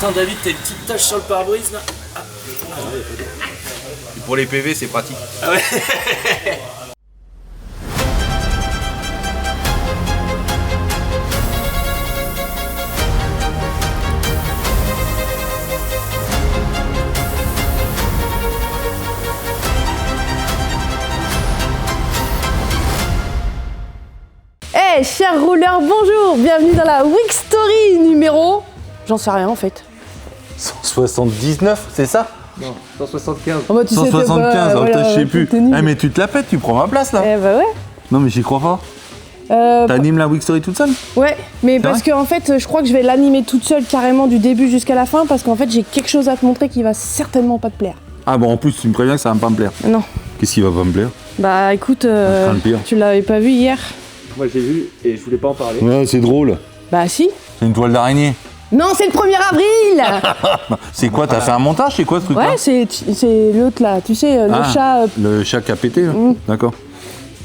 Attends, David, t'as une petite tache sur le pare-brise là. Pour les PV, c'est pratique. Ah ouais. Hey, chers rouleurs, bonjour! Bienvenue dans la Week Story numéro... J'en sais rien en fait. 179, c'est ça? Non, 175. Oh, bah, tu sais, 175, voilà, je sais plus. nul. Eh, mais tu te la pètes, tu prends ma place là. Eh bah ouais. Non mais j'y crois pas. T'animes la Week Story toute seule? Ouais, mais parce vrai qu'en fait, je crois que je vais l'animer toute seule carrément du début jusqu'à la fin parce qu'en fait, j'ai quelque chose à te montrer qui va certainement pas te plaire. Ah bon, en plus tu me préviens que ça va pas me plaire. Non. Qu'est-ce qui va pas me plaire? Bah écoute, le pire. tu l'avais pas vu hier? Moi j'ai vu et je voulais pas en parler. Ouais, c'est drôle. Bah si. C'est une toile d'araignée. Non, c'est le 1er avril. C'est quoi? T'as fait un montage? C'est quoi ce truc là? Ouais, c'est l'autre là, tu sais, le chat. Le chat qui a pété là. D'accord.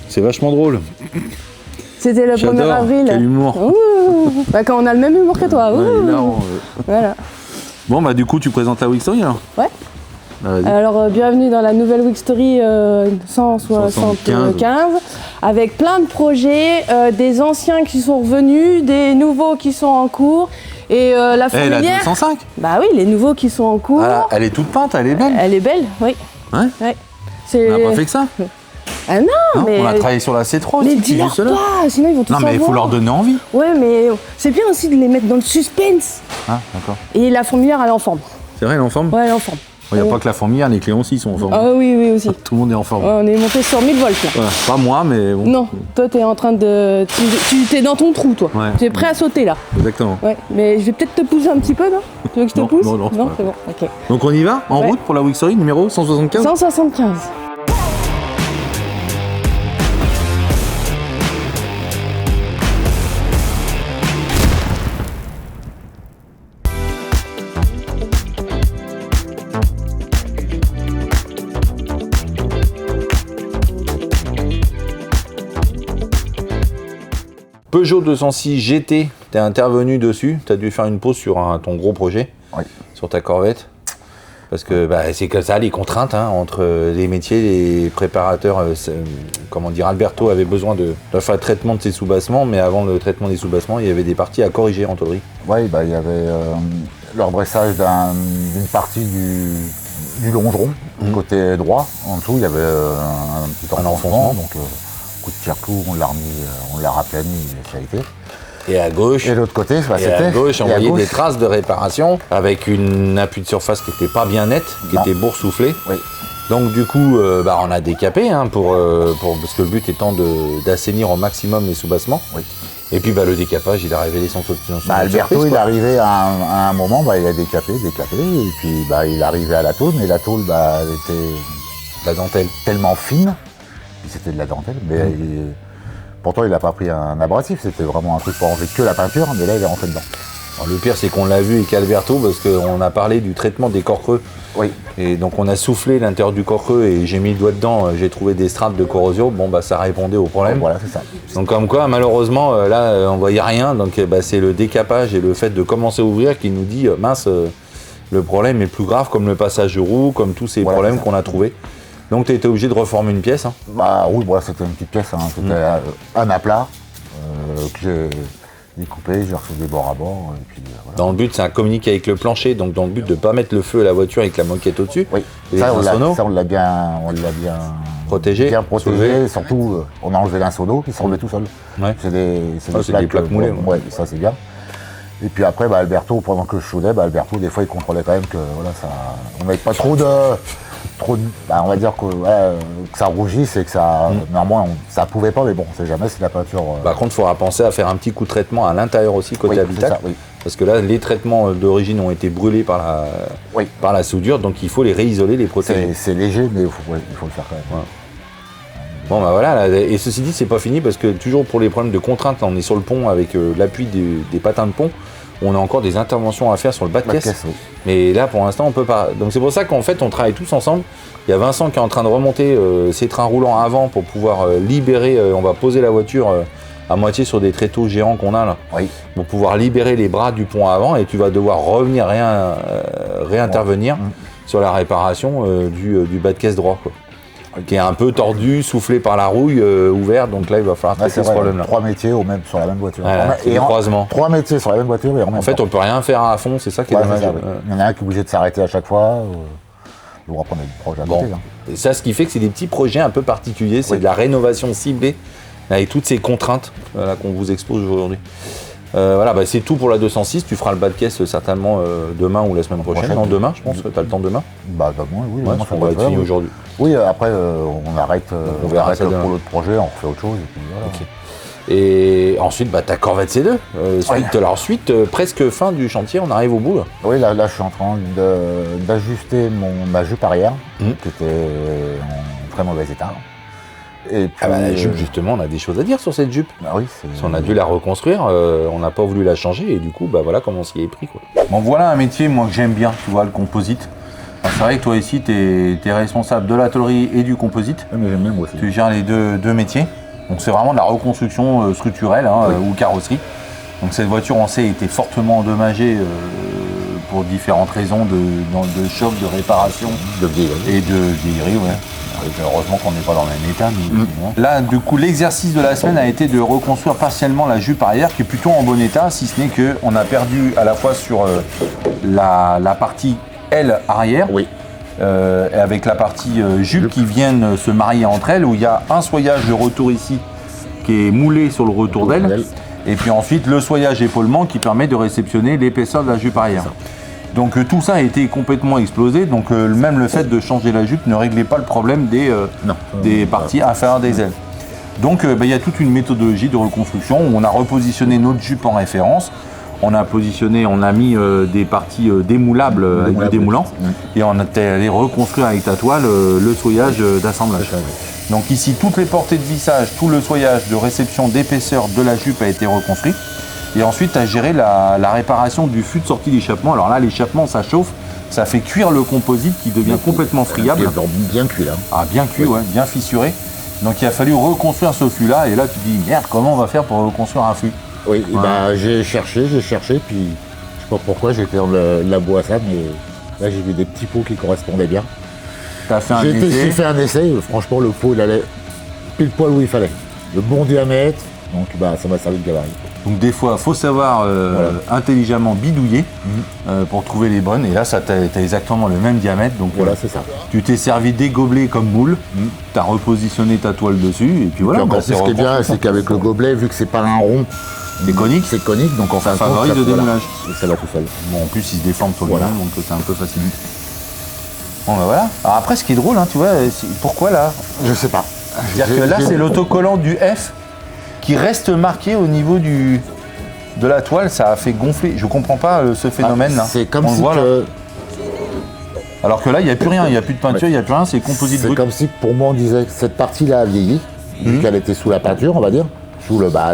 C'est vachement drôle. C'était le 1er J'adore. avril. Quel humour. Ouh. Bah quand on a le même humour que toi. Ouais, Ouh. hilarant, Voilà. Bon bah du coup tu présentes la Week Story alors? Ouais. Bah, vas-y. Alors bienvenue dans la nouvelle Week Story 175 avec plein de projets, des anciens qui sont revenus, des nouveaux qui sont en cours et la Elle a fourmilière. 205. Bah oui, les nouveaux qui sont en cours. Ah, elle est toute peinte, elle est belle. Elle est belle, oui. Ouais. Ouais. C'est... On n'a pas fait que ça. Ah non, Non, mais... on a travaillé sur la C3 Mais aussi. dis-leur juste là. pas, sinon ils vont tout Non savoir. mais il faut leur donner envie. Ouais, mais c'est bien aussi de les mettre dans le suspense. Ah d'accord. Et la fourmilière, elle est en forme. C'est vrai, elle est en forme? Ouais, elle est en forme. Il n'y a pas que la fourmilière, les clients aussi sont en forme. Ah oui, oui aussi. Tout le monde est en forme. Ouais, on est monté sur 1000 volts là. Voilà. Pas moi, mais bon. Non, toi t'es en train de... Tu t'es dans ton trou toi. Ouais. Tu es prêt à sauter là. Exactement. Ouais, mais je vais peut-être te pousser un petit peu, non? Tu veux que je te Non, pousse? non, c'est pas c'est bon, ok. Donc on y va? En Ouais. route pour la Week Story numéro 175? 175. Peugeot 206 GT, t'es intervenu dessus, t'as dû faire une pause sur ton gros projet, Oui. sur ta Corvette. Parce que bah, c'est comme ça, les contraintes entre les métiers, les préparateurs, comment dire, Alberto avait besoin de faire le traitement de ses sous-bassements, mais avant le traitement des sous-bassements, il y avait des parties à corriger en tôlerie. Oui, bah, il y avait le redressage d'une partie du longeron, du côté droit. En dessous, il y avait un petit enfoncement, donc coup de tire-clou, on l'a raplani, ça a été. Et à gauche, Et l'autre côté, bah, et c'était... à gauche, on et à voyait gauche, des traces de réparation avec une appui de surface qui n'était pas bien nette, qui Non. était boursouflée. Oui. Donc du coup, on a décapé parce que le but étant d'assainir au maximum les sous-bassements. Oui. Et puis le décapage, il a révélé son Alberto, surprise, il est quoi. arrivé à un moment, il a décapé, et puis il est arrivé à la tôle, mais la tôle, elle était La dentelle. tellement fine, puis c'était de la dentelle, mais pourtant il n'a pas pris un abrasif, c'était vraiment un truc pour enlever que la peinture, mais là il est rentré dedans. Alors, le pire, c'est qu'on l'a vu avec Alberto parce qu'on a parlé du traitement des corps creux. Oui. Et donc on a soufflé l'intérieur du corps creux et j'ai mis le doigt dedans, j'ai trouvé des strates de corrosion. Bon ça répondait au problème. Voilà, c'est ça. Donc comme quoi, malheureusement, on voyait rien. Donc c'est le décapage et le fait de commencer à ouvrir qui nous dit, le problème est plus grave, comme le passage de roue, comme tous ces Voilà, problèmes c'est ça. qu'on a trouvés. Donc tu as été obligé de reformer une pièce. Bah oui, c'était une petite pièce, c'était un aplat que j'ai découpé, j'ai refait des bords à bord, et puis voilà. Dans le but, c'est un communiquer avec le plancher, donc dans le but de ne pas mettre le feu à la voiture avec la moquette au-dessus. Oui, Et ça les insonos on l'a bien protégé, protégé, surtout on a enlevé l'insono, il s'en remet tout seul. Ouais. C'est des plaques moulées, ouais. Ouais, ça c'est bien. Et puis après, Alberto, pendant que je soudais, Alberto, des fois il contrôlait quand même que voilà, on n'avait pas trop de on va dire que ça rougisse et que ça, normalement, ça pouvait pas, mais bon, on sait jamais si la peinture... Par contre, il faudra penser à faire un petit coup de traitement à l'intérieur aussi, côté oui, habitacle. c'est ça, oui. Parce que là, les traitements d'origine ont été brûlés par la soudure, donc il faut les réisoler, les protéger. C'est léger, mais il faut le faire quand même. Ouais. Bon voilà, là, et ceci dit, c'est pas fini parce que toujours pour les problèmes de contraintes, là, on est sur le pont avec l'appui des patins de pont, on a encore des interventions à faire sur le bas de caisse. Oui. Mais là, pour l'instant, on peut pas. Donc c'est pour ça qu'en fait, on travaille tous ensemble. Il y a Vincent qui est en train de remonter ses trains roulants avant pour pouvoir libérer. On va poser la voiture à moitié sur des tréteaux géants qu'on a là. Oui. Pour pouvoir libérer les bras du pont avant et tu vas devoir revenir réintervenir sur la réparation du bas de caisse droit, quoi. Qui est un peu tordu, soufflé par la rouille ouverte, donc là il va falloir traiter ce problème-là. 3 métiers sur la même voiture. Voilà, et croisement. 3 métiers sur la même voiture et En fait, on peut rien faire à fond, c'est ça qui est dommage. Il y en a un qui est obligé de s'arrêter à chaque fois. Bon, après, on a du projet à côté. Bon. Hein. Et ça, ce qui fait que c'est des petits projets un peu particuliers, c'est de la rénovation ciblée avec toutes ces contraintes qu'on vous expose aujourd'hui. Voilà, c'est tout pour la 206. Tu feras le bas de caisse certainement demain ou la semaine prochaine. Non, demain, je pense. Tu as le temps demain. Moi, oui. Ouais, on va être fini aujourd'hui. Oui, après, on arrête, on verra ça pour l'autre projet, on refait autre chose. Et puis, voilà. Okay. Et ensuite, ta Corvette C2. Ensuite, presque fin du chantier, on arrive au bout. Là. Oui, là, je suis en train d'ajuster ma jupe arrière, qui était en très mauvais état. Et puis, la jupe, justement, on a des choses à dire sur cette jupe. Oui, on a dû la reconstruire, on n'a pas voulu la changer, et du coup, voilà comment on s'y est pris. Quoi. Bon, voilà un métier, moi, que j'aime bien, tu vois, le composite. C'est vrai que toi, ici, tu es responsable de l'atelier et du composite. Oui, mais j'aime bien, moi aussi. Tu gères les deux métiers. Donc, c'est vraiment de la reconstruction structurelle ou carrosserie. Donc, cette voiture, on sait, était fortement endommagée pour différentes raisons de choc, de réparation de vieillerie. Et de vieillerie, ouais. Heureusement qu'on n'est pas dans le même état. Mais là, du coup, l'exercice de la semaine a été de reconstruire partiellement la jupe arrière, qui est plutôt en bon état, si ce n'est qu'on a perdu à la fois sur la partie aile arrière, avec la partie jupe qui viennent se marier entre elles, où il y a un soyage de retour ici qui est moulé sur le retour d'aile, et puis ensuite le soyage épaulement qui permet de réceptionner l'épaisseur de la jupe arrière. Donc tout ça a été complètement explosé, donc même le fait de changer la jupe ne réglait pas le problème des parties inférieures des ailes. Donc il y a toute une méthodologie de reconstruction où on a repositionné notre jupe en référence, on a mis des parties démoulables avec du démoulant, et on est allé reconstruire avec ta toile le soyage d'assemblage. Donc ici, toutes les portées de vissage, tout le soyage de réception d'épaisseur de la jupe a été reconstruit. Et ensuite, tu as géré la réparation du fût de sortie d'échappement. Alors là, l'échappement, ça chauffe, ça fait cuire le composite qui devient complètement friable. Bien cuit là. Ah, bien cuit, ouais, bien fissuré. Donc il a fallu reconstruire ce fût-là. Et là, tu te dis, merde, comment on va faire pour reconstruire un fût? Oui, j'ai cherché, puis je sais pas pourquoi, j'ai été dans la boîte à ça, mais là, j'ai vu des petits pots qui correspondaient bien. T'as fait un essai? J'ai fait un essai, franchement, le pot, il allait pile poil où il fallait. Le bon diamètre, donc ça m'a servi de gabarit. Donc des fois, il faut savoir intelligemment bidouiller pour trouver les bonnes. Et là, ça t'as exactement le même diamètre. Donc voilà, c'est ça. Tu t'es servi des gobelets comme moule, tu as repositionné ta toile dessus, et puis voilà. Puis ce qui est bien, c'est qu'avec le gobelet, vu que c'est pas un rond, c'est conique. C'est conique, donc en fin de compte, favorise le démoulage. Ça va tout seul. Bon, en plus, il se déforme sur le même, donc c'est un peu facile. Bon, voilà. Alors après, ce qui est drôle, tu vois, pourquoi là? Je sais pas. C'est-à-dire que là, c'est l'autocollant du F qui reste marqué au niveau de la toile, ça a fait gonfler. Je comprends pas ce phénomène là. C'est comme si Alors que là, il n'y a plus rien, il n'y a plus de peinture, il n'y a plus rien, c'est composite brut. C'est comme si pour moi on disait que cette partie-là a vieilli, vu qu'elle était sous la peinture, on va dire, sous le bas.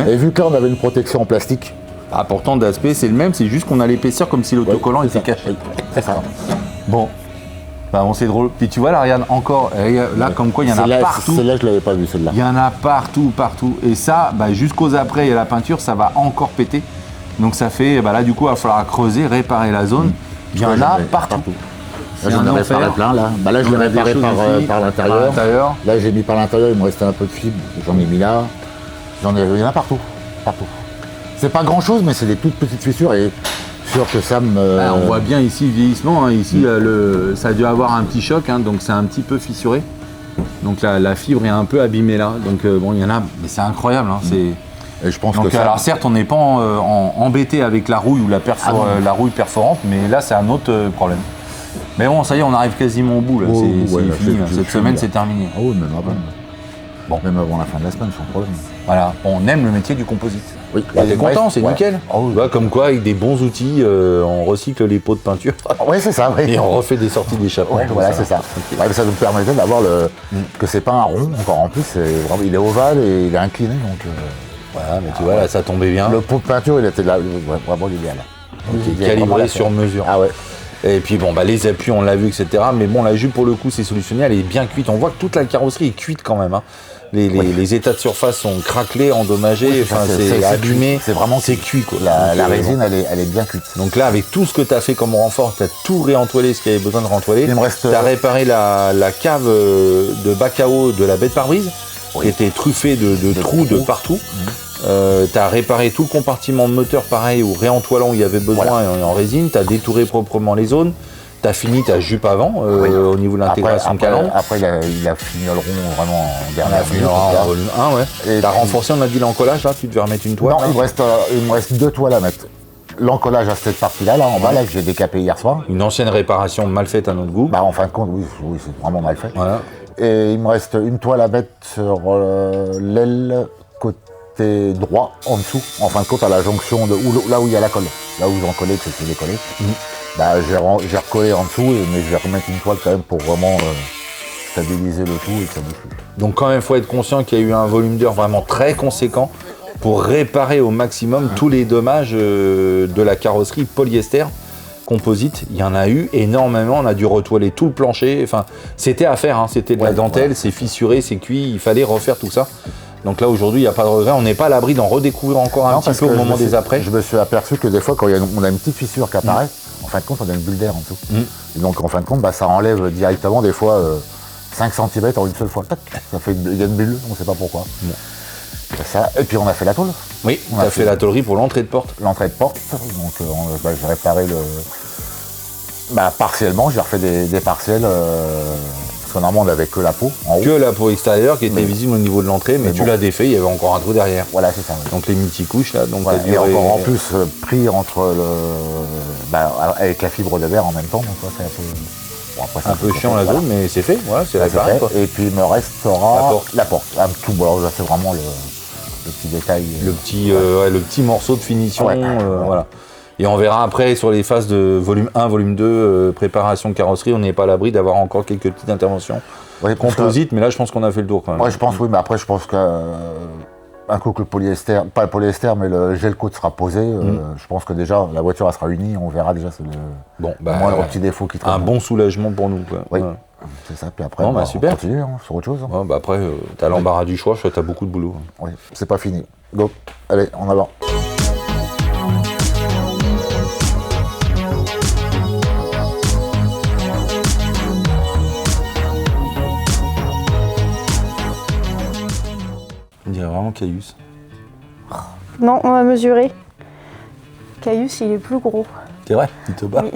Et vu que là on avait une protection en plastique. Ah, pourtant d'aspect c'est le même, c'est juste qu'on a l'épaisseur comme si l'autocollant était caché. Oui, c'est ça. Bon. Bon, c'est drôle. Puis tu vois, là, regarde encore, là, comme quoi, il y en a partout. Celle-là, je l'avais pas vue, celle-là. Il y en a partout. Et ça, jusqu'aux après, il y a la peinture, ça va encore péter. Donc ça fait, là, du coup, il va falloir creuser, réparer la zone. Il y en a partout. Là, j'en ai réparé plein, là. Là, je l'ai réparé par l'intérieur. Là, j'ai mis par l'intérieur, il me restait un peu de fibre. J'en ai mis là. Il y en a partout. Partout. C'est pas grand-chose, mais c'est des toutes petites fissures et... que ça on voit bien ici le vieillissement, ici ça a dû avoir un petit choc, donc c'est un petit peu fissuré. Donc la fibre est un peu abîmée là, donc il y en a, mais c'est incroyable. Et je pense donc, alors certes on n'est pas embêté avec la rouille ou la rouille perforante, mais là c'est un autre problème. Mais bon, ça y est, on arrive quasiment au bout, là. C'est fini, cette semaine c'est terminé. Ah oui, même avant. Bon. Même avant la fin de la semaine, sans problème. Voilà, on aime le métier du composite. Oui, t'es content, c'est nickel. Comme quoi, avec des bons outils, on recycle les pots de peinture. Oui, c'est ça. Oui. Et on refait des sorties d'échappement. Voilà, c'est ça. Ça nous permettait d'avoir que c'est pas un rond. Encore en plus, il est ovale et il est incliné. Donc, voilà, mais tu vois, là, ça tombait bien. Le pot de peinture, il était là, vraiment idéal. Calibré sur mesure. Ah ouais. Et puis bon, bah, les appuis, on l'a vu, etc. Mais bon, la jupe, pour le coup, c'est solutionné. Elle est bien cuite. On voit que toute la carrosserie est cuite quand même. Hein. Les états de surface sont craquelés, endommagés, Oui, enfin, c'est abîmé. C'est vraiment c'est cuit, quoi. La Donc, résine, elle est bien cuite. donc là, avec tout ce que tu as fait comme renfort, tu as tout réentoilé, ce qui avait besoin de rentoiler. Il me reste- Tu as réparé la cave de bac à eau de la baie de pare-brise, qui était truffée de trous de partout. Tu as réparé tout le compartiment de moteur, pareil, ou réentoilant où il y avait besoin en résine. Tu as détouré proprement les zones. Tu as fini ta jupe avant, au niveau de l'intégration calandre. Après, il a fini le rond vraiment en On a dernière fini minute. en volume 1, ouais. Et T'as puis- renforcé, on a dit l'encollage, là, tu devais remettre une toile. Non, là. il me reste 2 toiles à mettre. L'encollage à cette partie-là, là en bas, là, que j'ai décapé hier soir. Une ancienne réparation mal faite à notre goût. Bah, en fin de compte, oui, c'est vraiment mal fait. Voilà. Et il me reste une toile à mettre sur l'aile côté droit, en dessous. En fin de compte, à la jonction de là où il y a la colle. Là où j'en collais, que c'était décollé. Bah, j'ai recollé en dessous, mais je vais remettre une toile quand même pour vraiment stabiliser le tout et que ça bouge plus. Donc quand même, il faut être conscient qu'il y a eu un volume d'heure vraiment très conséquent pour réparer au maximum tous les dommages de la carrosserie polyester composite. Il y en a eu énormément, on a dû retoiler tout le plancher. Enfin, c'était à faire, hein. C'était de la Ouais, dentelle, ouais. c'est fissuré, c'est cuit, il fallait refaire tout ça. Donc là, aujourd'hui, il n'y a pas de regret. On n'est pas à l'abri d'en redécouvrir encore un Non, petit parce peu au que moment des après. Je me suis aperçu que des fois, quand on a une petite fissure qui apparaît, en fin de compte, on a une bulle d'air en dessous. Et donc, en fin de compte, bah, ça enlève directement, des fois, 5 cm en une seule fois. Tac, ça fait il y a une bulle, on ne sait pas pourquoi. C'est ça. Et puis, on a fait la tôle, Oui, On tu a as fait- fait la tôlerie pour l'entrée de porte. l'entrée de porte. Donc, j'ai réparé partiellement, j'ai refait des partiels. Parce que normalement, on n'avait que la peau en haut. Que la peau extérieure qui était Mais- visible au niveau de l'entrée, mais mais tu bon. l'as défait, il y avait encore un trou derrière. Voilà, c'est ça. Ouais. Donc les multicouches là, donc Voilà. t'as Et dû encore en plus, pris entre avec la fibre de verre en même temps. Donc, ça, c'est un peu. Bon, après, c'est un peu chiant la voilà. zone, mais c'est fait, voilà, c'est Là, c'est réparé fait. quoi. Et puis il me restera La porte. Un tout, bon, alors là, c'est vraiment le petit détail. Le petit morceau de finition, Ouais. voilà. Et on verra après sur les phases de volume 1, volume 2, préparation de carrosserie, on n'est pas à l'abri d'avoir encore quelques petites interventions Ouais, parce que- composites, mais là je pense qu'on a fait le tour quand même. Ouais, je pense, oui, mais après, je pense qu'un coup que le polyester, pas le polyester, mais le gel coat sera posé, je pense que déjà la voiture elle sera unie, on verra déjà c'est Bon, le moindre petit défaut qui un traîne. bon soulagement pour nous quoi. Oui. Voilà. C'est ça, puis après, Bon, bah, on super. continue sur autre chose. Hein. Ouais, bah après, t'as l'embarras du choix, t'as beaucoup de boulot. Oui, c'est pas fini. Go, allez, en avant. On dirait vraiment Caius. Non, on va mesurer. Caius, il est plus gros. C'est vrai, il te bat. Oui.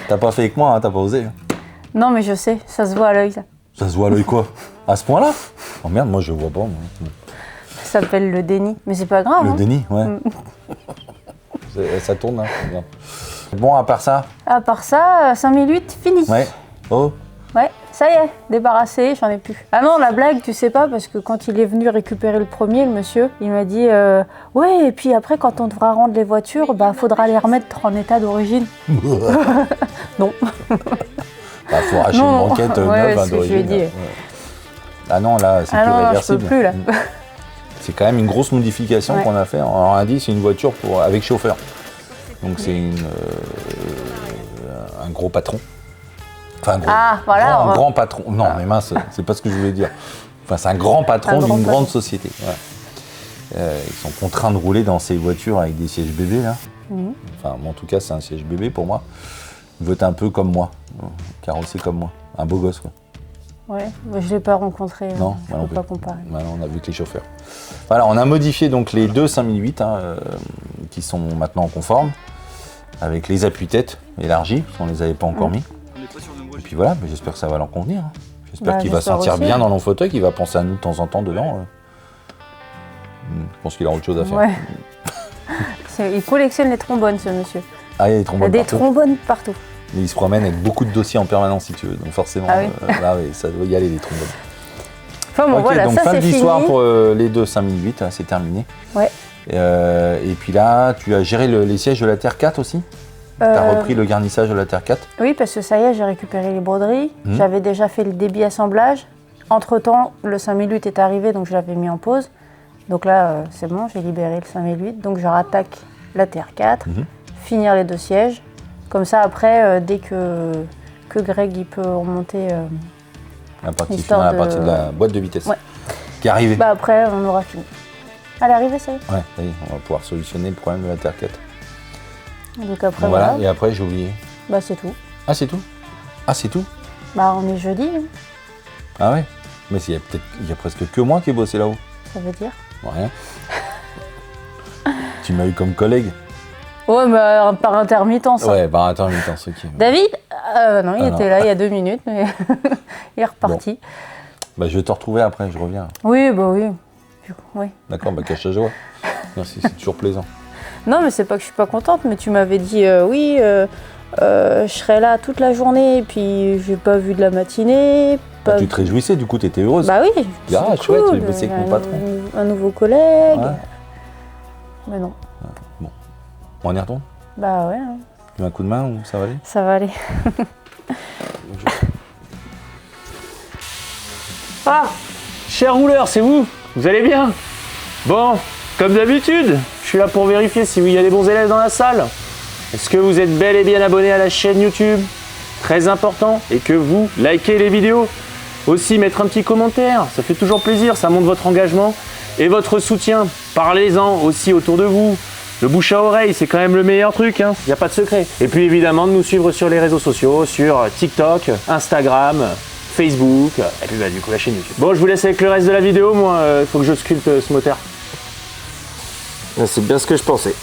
T'as pas fait avec moi, hein, t'as pas osé. Non, mais je sais, ça se voit à l'œil, ça. Ça se voit à l'œil quoi? À ce point-là? Oh merde, moi je vois pas. Moi. Ça s'appelle le déni. Mais c'est pas grave. Le hein. déni, ouais. Ça tourne, hein, c'est bien. Bon, à part ça, À part ça, 5008, fini. ouais. Oh, Ouais, ça y est, débarrassé, j'en ai plus. Ah non, la blague, tu sais pas, parce que quand il est venu récupérer le premier, le monsieur, il m'a dit ouais, et puis après, quand on devra rendre les voitures, bah faudra les remettre en état d'origine. Non. bah, faut arracher Non, une banquette ouais, neuve c'est ce que je lui ai d'origine. dit. Ouais. Ah non, là, c'est Ah plus non, je réversible. peux plus là. C'est quand même une grosse modification Ouais. qu'on a fait. On a dit c'est une voiture avec chauffeur. Donc c'est un gros patron. Enfin, gros, Ah, voilà, on va- grand patron. Non, mais mince, c'est pas ce que je voulais dire. Enfin, c'est un grand patron Un grand d'une patron. grande société. Ouais. Ils sont contraints de rouler dans ces voitures avec des sièges bébés là. Mhm. Enfin, moi, en tout cas, c'est un siège bébé pour moi. Il veut être un peu comme moi, carrossé comme moi, un beau gosse quoi. Ouais, moi, je l'ai pas rencontré. Non, je moi non peux pas plus. comparer. Maintenant, on a vu que les chauffeurs. Voilà, on a modifié donc les deux 5008 qui sont maintenant conformes avec les appuis-têtes élargis, parce qu'on ne les avait pas encore mis. Et puis voilà, mais j'espère que ça va leur convenir. Hein. J'espère Bah, qu'il va j'espère sentir aussi. bien dans nos fauteuils, qu'il va penser à nous de temps en temps dedans. Je pense qu'il a autre chose à faire. Ouais. Il collectionne les trombones, ce monsieur. Ah, il y a des Il y a trombones des partout. trombones partout. Mais il se promène avec beaucoup de dossiers en permanence, si tu veux. Donc forcément, Ah oui. là, oui, ça doit y aller, les trombones. Enfin bon, Ok, voilà, donc ça fin de c'est fini. l'histoire pour les deux 5008, hein, c'est terminé. Ouais. Et puis là, tu as géré les sièges de la Terre 4 aussi. Tu as repris le garnissage de la Terre 4. Oui, parce que ça y est, j'ai récupéré les broderies. Mhm. J'avais déjà fait le débit assemblage. Entre-temps, le 5008 est arrivé, donc je l'avais mis en pause. Donc là, c'est bon, j'ai libéré le 5008. Donc je rattaque la Terre 4, Mhm. finir les deux sièges. Comme ça, après, dès que Greg il peut remonter, La partie Histoire finale, la de- partie de la boîte de vitesse. Ouais. Qui est arrivée. bah après, on aura fini. Elle est arrivée, ça y est. Ouais, ça y est, on va pouvoir solutionner le problème de la Terre 4. Donc après, Donc voilà, voilà. et après j'ai oublié. Bah c'est tout. Ah, c'est tout? Ah, c'est tout? Bah on est jeudi, hein, Ah ouais? Mais il y a presque que moi qui ai bossé là-haut. ça veut dire. Rien. Tu m'as eu comme collègue? Ouais, bah par intermittence. hein. Ouais, bah attends, ok. David non, il Ah, était non. là il y a 2 minutes, mais il est reparti. Bah je vais te retrouver après, je reviens. Oui, bah oui. Oui. D'accord, bah cache ta joie. Merci, c'est toujours plaisant. Non, mais c'est pas que je suis pas contente, mais tu m'avais dit oui, je serai là toute la journée, et puis j'ai pas vu de la matinée. Bah, Pas... tu te réjouissais, du coup, t'étais heureuse. Bah oui. Ah, c'est chouette, cool, j'ai bossé avec mon un patron. Un nouveau collègue. Ouais. Mais non. On y retourne? Bah ouais, hein, Tu veux un coup de main ou ça va aller? ça va aller. Ah, cher rouleur, c'est vous? Vous allez bien? Bon, comme d'habitude, je suis là pour vérifier si oui, il y a des bons élèves dans la salle. Est-ce que vous êtes bel et bien abonné à la chaîne YouTube? Très important. Et que vous likez les vidéos. Aussi, mettre un petit commentaire, ça fait toujours plaisir, ça montre votre engagement et votre soutien. Parlez-en aussi autour de vous. Le bouche à oreille, c'est quand même le meilleur truc, il n'y a pas de secret. Et puis évidemment, de nous suivre sur les réseaux sociaux, sur TikTok, Instagram, Facebook, et puis du coup la chaîne YouTube. Bon, je vous laisse avec le reste de la vidéo, moi, il faut que je sculpte ce moteur. C'est bien ce que je pensais.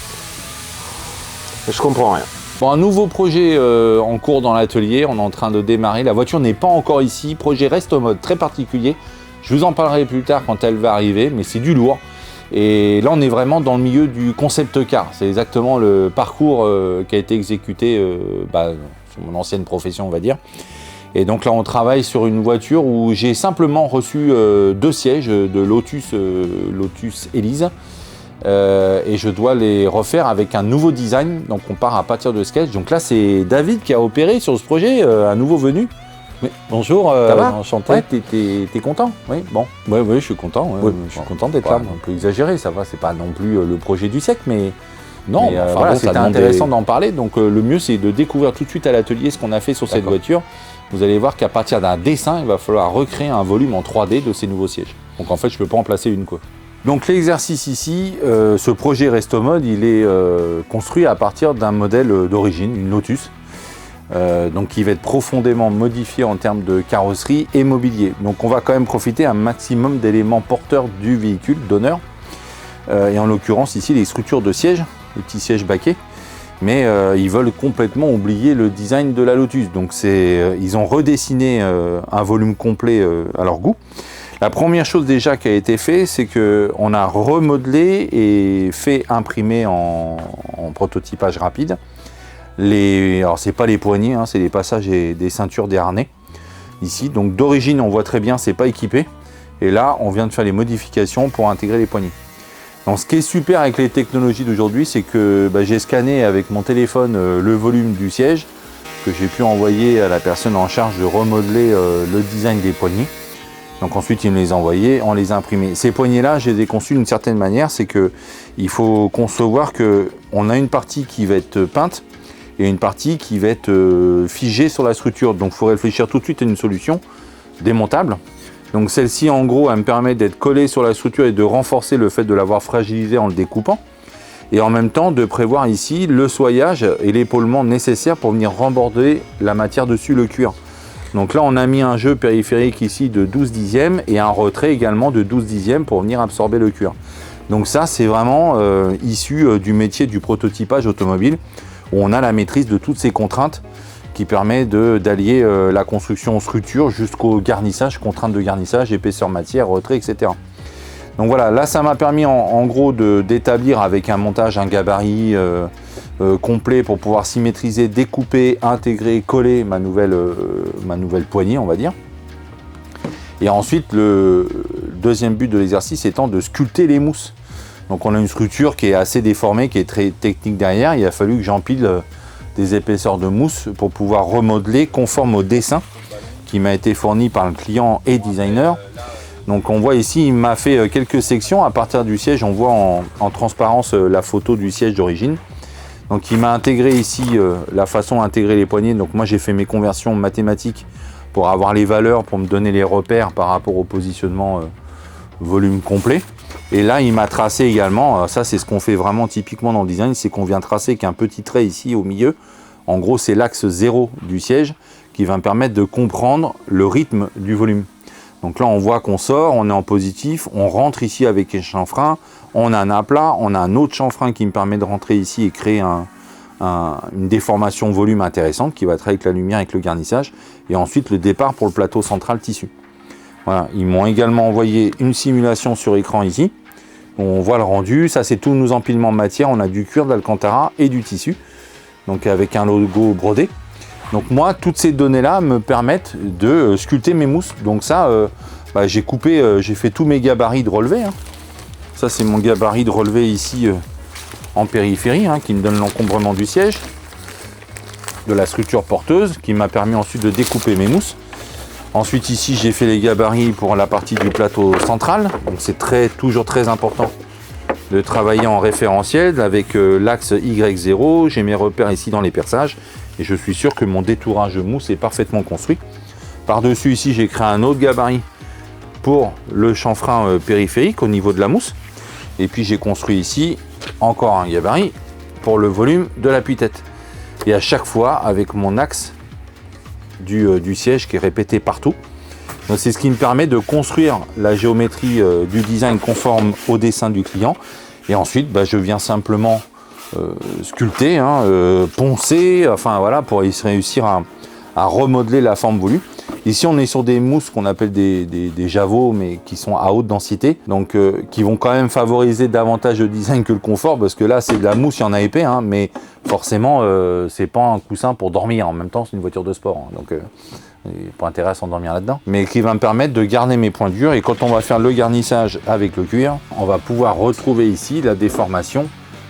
Je comprends rien. Bon, un nouveau projet en cours dans l'atelier, on est en train de démarrer. La voiture n'est pas encore ici, projet Resto Mode très particulier. Je vous en parlerai plus tard quand elle va arriver, mais c'est du lourd. Et là, on est vraiment dans le milieu du concept car. C'est exactement le parcours qui a été exécuté sur mon ancienne profession, on va dire. Et donc là, on travaille sur une voiture où j'ai simplement reçu 2 sièges de Lotus Elise. Et je dois les refaire avec un nouveau design. Donc on part à partir de sketch. Donc là, c'est David qui a opéré sur ce projet, un nouveau venu. Mais bonjour, Ça va? enchanté. Ouais, t'es content? Oui, bon. Ouais, je suis content. Ouais, Oui, je suis content d'être là. On peut exagérer, ça va, c'est pas non plus le projet du siècle, mais Non, mais, enfin, voilà, bon, ça c'était demande intéressant des- d'en parler. Donc le mieux, c'est de découvrir tout de suite à l'atelier ce qu'on a fait sur cette D'accord. voiture. Vous allez voir qu'à partir d'un dessin, il va falloir recréer un volume en 3D de ces nouveaux sièges. Donc en fait, je peux pas en placer une, quoi. Donc l'exercice ici, ce projet Resto Mode, il est construit à partir d'un modèle d'origine, une Lotus. Donc qui va être profondément modifié en termes de carrosserie et mobilier. Donc on va quand même profiter un maximum d'éléments porteurs du véhicule d'honneur. Et en l'occurrence ici les structures de sièges, les petits sièges baquets. Mais ils veulent complètement oublier le design de la Lotus. Donc ils ont redessiné un volume complet à leur goût. La première chose déjà qui a été fait, c'est qu'on a remodelé et fait imprimer en prototypage rapide. Alors c'est pas les poignées, c'est les passages et des ceintures des harnais ici. Donc d'origine on voit très bien c'est pas équipé. Et là on vient de faire les modifications pour intégrer les poignées. Donc ce qui est super avec les technologies d'aujourd'hui, c'est que j'ai scanné avec mon téléphone le volume du siège, que j'ai pu envoyer à la personne en charge de remodeler le design des poignées. Donc ensuite, il me les a envoyés, on les a imprimés. Ces poignées-là, je les ai conçus d'une certaine manière, c'est qu'il faut concevoir qu'on a une partie qui va être peinte et une partie qui va être figée sur la structure. Donc il faut réfléchir tout de suite à une solution démontable. Donc celle-ci, en gros, elle me permet d'être collée sur la structure et de renforcer le fait de l'avoir fragilisée en le découpant. Et en même temps, de prévoir ici le soignage et l'épaulement nécessaires pour venir remborder la matière dessus, le cuir. Donc là, on a mis un jeu périphérique ici de 12 dixièmes et un retrait également de 12 dixièmes pour venir absorber le cuir. Donc ça, c'est vraiment issu du métier du prototypage automobile où on a la maîtrise de toutes ces contraintes qui permet d'allier la construction structure jusqu'au garnissage, contraintes de garnissage, épaisseur matière, retrait, etc. Donc voilà, là ça m'a permis en gros d'établir avec un montage, un gabarit complet pour pouvoir symétriser, découper, intégrer, coller ma nouvelle poignée, on va dire. Et ensuite, le deuxième but de l'exercice étant de sculpter les mousses. Donc on a une structure qui est assez déformée, qui est très technique derrière. Il a fallu que j'empile des épaisseurs de mousse pour pouvoir remodeler conforme au dessin qui m'a été fourni par le client et designer. Donc on voit ici, il m'a fait quelques sections. À partir du siège, on voit en transparence la photo du siège d'origine. Donc il m'a intégré ici la façon d'intégrer les poignées. Donc moi j'ai fait mes conversions mathématiques pour avoir les valeurs, pour me donner les repères par rapport au positionnement volume complet. Et là il m'a tracé également, ça c'est ce qu'on fait vraiment typiquement dans le design, c'est qu'on vient tracer qu'un petit trait ici au milieu. En gros c'est l'axe 0 du siège qui va me permettre de comprendre le rythme du volume. Donc là on voit qu'on sort, on est en positif, on rentre ici avec un chanfrein, on a un aplat, on a un autre chanfrein qui me permet de rentrer ici et créer une déformation volume intéressante qui va être avec la lumière, avec le garnissage, et ensuite le départ pour le plateau central tissu. Voilà, ils m'ont également envoyé une simulation sur écran ici, on voit le rendu, ça c'est tous nos empilements de matière, on a du cuir, de l'alcantara et du tissu, donc avec un logo brodé. Donc moi, toutes ces données-là me permettent de sculpter mes mousses. Donc ça, j'ai coupé, j'ai fait tous mes gabarits de relevé. Hein. Ça, c'est mon gabarit de relevé ici en périphérie, hein, qui me donne l'encombrement du siège, de la structure porteuse, qui m'a permis ensuite de découper mes mousses. Ensuite, ici, j'ai fait les gabarits pour la partie du plateau central. Donc c'est toujours très important de travailler en référentiel avec l'axe Y0. J'ai mes repères ici dans les perçages. Et je suis sûr que mon détourage de mousse est parfaitement construit. Par-dessus ici, j'ai créé un autre gabarit pour le chanfrein périphérique au niveau de la mousse. Et puis j'ai construit ici encore un gabarit pour le volume de l'appui-tête. Et à chaque fois avec mon axe du siège qui est répété partout. Donc c'est ce qui me permet de construire la géométrie du design conforme au dessin du client. Et ensuite, je viens simplement sculpter, poncer, enfin voilà, pour réussir à remodeler la forme voulue. Ici on est sur des mousses qu'on appelle des javots, mais qui sont à haute densité, donc qui vont quand même favoriser davantage le design que le confort, parce que là c'est de la mousse, il y en a épais, mais forcément c'est pas un coussin pour dormir, en même temps c'est une voiture de sport, donc pas intérêt à s'endormir là-dedans, mais qui va me permettre de garder mes points durs. Et quand on va faire le garnissage avec le cuir, on va pouvoir retrouver ici la déformation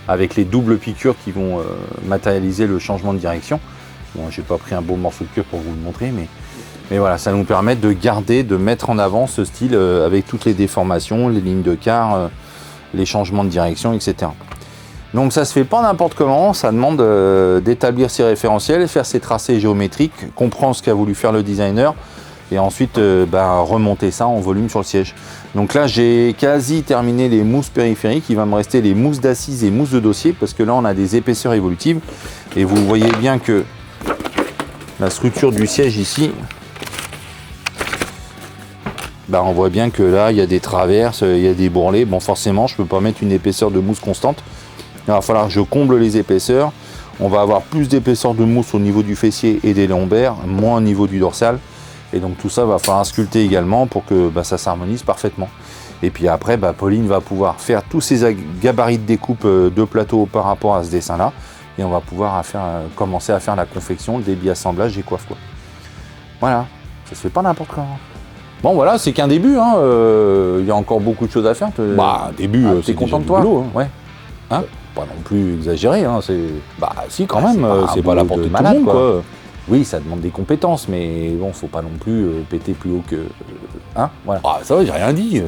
avec les doubles piqûres qui vont matérialiser le changement de direction. Bon, j'ai pas pris un beau morceau de cuir pour vous le montrer, mais voilà, ça nous permet de garder, de mettre en avant ce style avec toutes les déformations, les lignes de quart, les changements de direction, etc. Donc ça se fait pas n'importe comment, ça demande d'établir ses référentiels, faire ses tracés géométriques, comprendre ce qu'a voulu faire le designer, et ensuite remonter ça en volume sur le siège. Donc là j'ai quasi terminé les mousses périphériques, il va me rester les mousses d'assises et mousses de dossier, parce que là on a des épaisseurs évolutives, et vous voyez bien que la structure du siège ici, on voit bien que là il y a des traverses, il y a des bourrelets. Bon, forcément je peux pas mettre une épaisseur de mousse constante, il va falloir que je comble les épaisseurs. On va avoir plus d'épaisseur de mousse au niveau du fessier et des lombaires, moins au niveau du dorsal. Et donc tout ça va falloir sculpter également pour que ça s'harmonise parfaitement. Et puis après, Pauline va pouvoir faire tous ces gabarits de découpe de plateau par rapport à ce dessin-là. Et on va pouvoir commencer à faire la confection, le débit assemblage et coiffe, quoi. Voilà, ça se fait pas n'importe comment. Bon voilà, c'est qu'un début, il y a encore beaucoup de choses à faire. Début, t'es content de toi, boulot, ouais. Hein, pas non plus exagéré, c'est... si quand même, c'est pas la portée de tout le malade, monde, quoi. Oui, ça demande des compétences, mais bon, faut pas non plus péter plus haut que... voilà. Ça va, j'ai rien dit.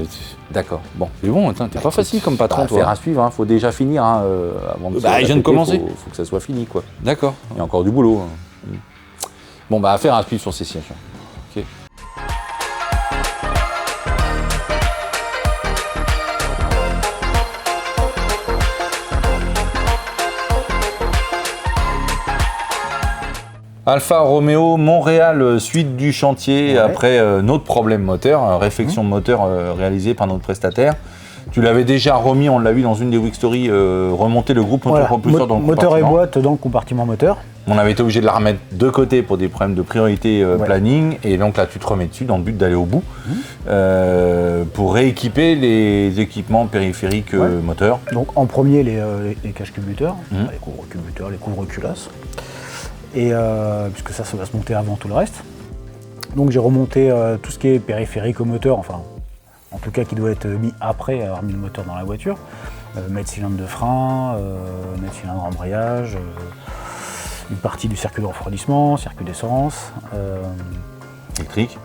D'accord, bon. C'est bon, t'es pas facile comme patron, toi. Faire à suivre, faut déjà finir avant de se je viens de commencer. Faut que ça soit fini, quoi. D'accord. Il y a encore du boulot. Bon, affaire à suivre sur ces sièges. Ok. Alfa Romeo Montréal, suite du chantier, après notre problème moteur, réflexion moteur réalisée par notre prestataire. Tu l'avais déjà remis, on l'a vu dans une des Week Story, remonter le groupe moteur-propulseur dans le moteur compartiment. et boîte dans le compartiment moteur. On avait été obligé de la remettre de côté pour des problèmes de priorité planning, et donc là tu te remets dessus dans le but d'aller au bout pour rééquiper les équipements périphériques moteurs. Donc en premier les cache-culbuteurs, les couvre-culbuteurs, les couvre-culasses. Et puisque ça va se monter avant tout le reste. Donc j'ai remonté tout ce qui est périphérique au moteur, enfin en tout cas qui doit être mis après avoir mis le moteur dans la voiture. Mettre cylindre de frein, mettre cylindre embrayage, une partie du circuit de refroidissement, circuit d'essence. Électrique.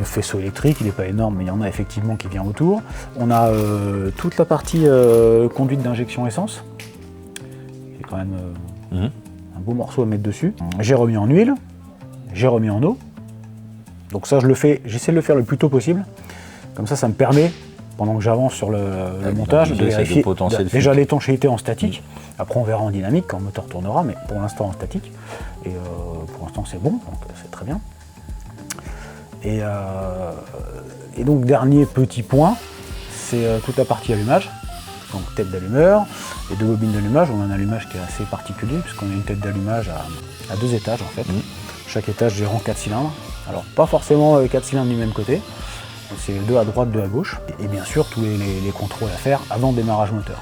Faisceau électrique, il n'est pas énorme mais il y en a effectivement qui vient autour. On a toute la partie conduite d'injection essence, qui est quand même un beau morceau à mettre dessus. J'ai remis en huile, j'ai remis en eau. Donc ça, j'essaie de le faire le plus tôt possible. Comme ça me permet, pendant que j'avance sur le montage, de vérifier déjà l'étanchéité en statique. Après, on verra en dynamique quand le moteur tournera, mais pour l'instant en statique. Et pour l'instant, c'est bon, donc c'est très bien. Et donc, dernier petit point, c'est toute la partie allumage. Donc, tête d'allumeur et 2 bobines d'allumage. On a un allumage qui est assez particulier, puisqu'on a une tête d'allumage à 2 étages, en fait. Chaque étage gérant 4 cylindres. Alors, pas forcément 4 cylindres du même côté. C'est 2 à droite, 2 à gauche. Et bien sûr, tous les contrôles à faire avant le démarrage moteur.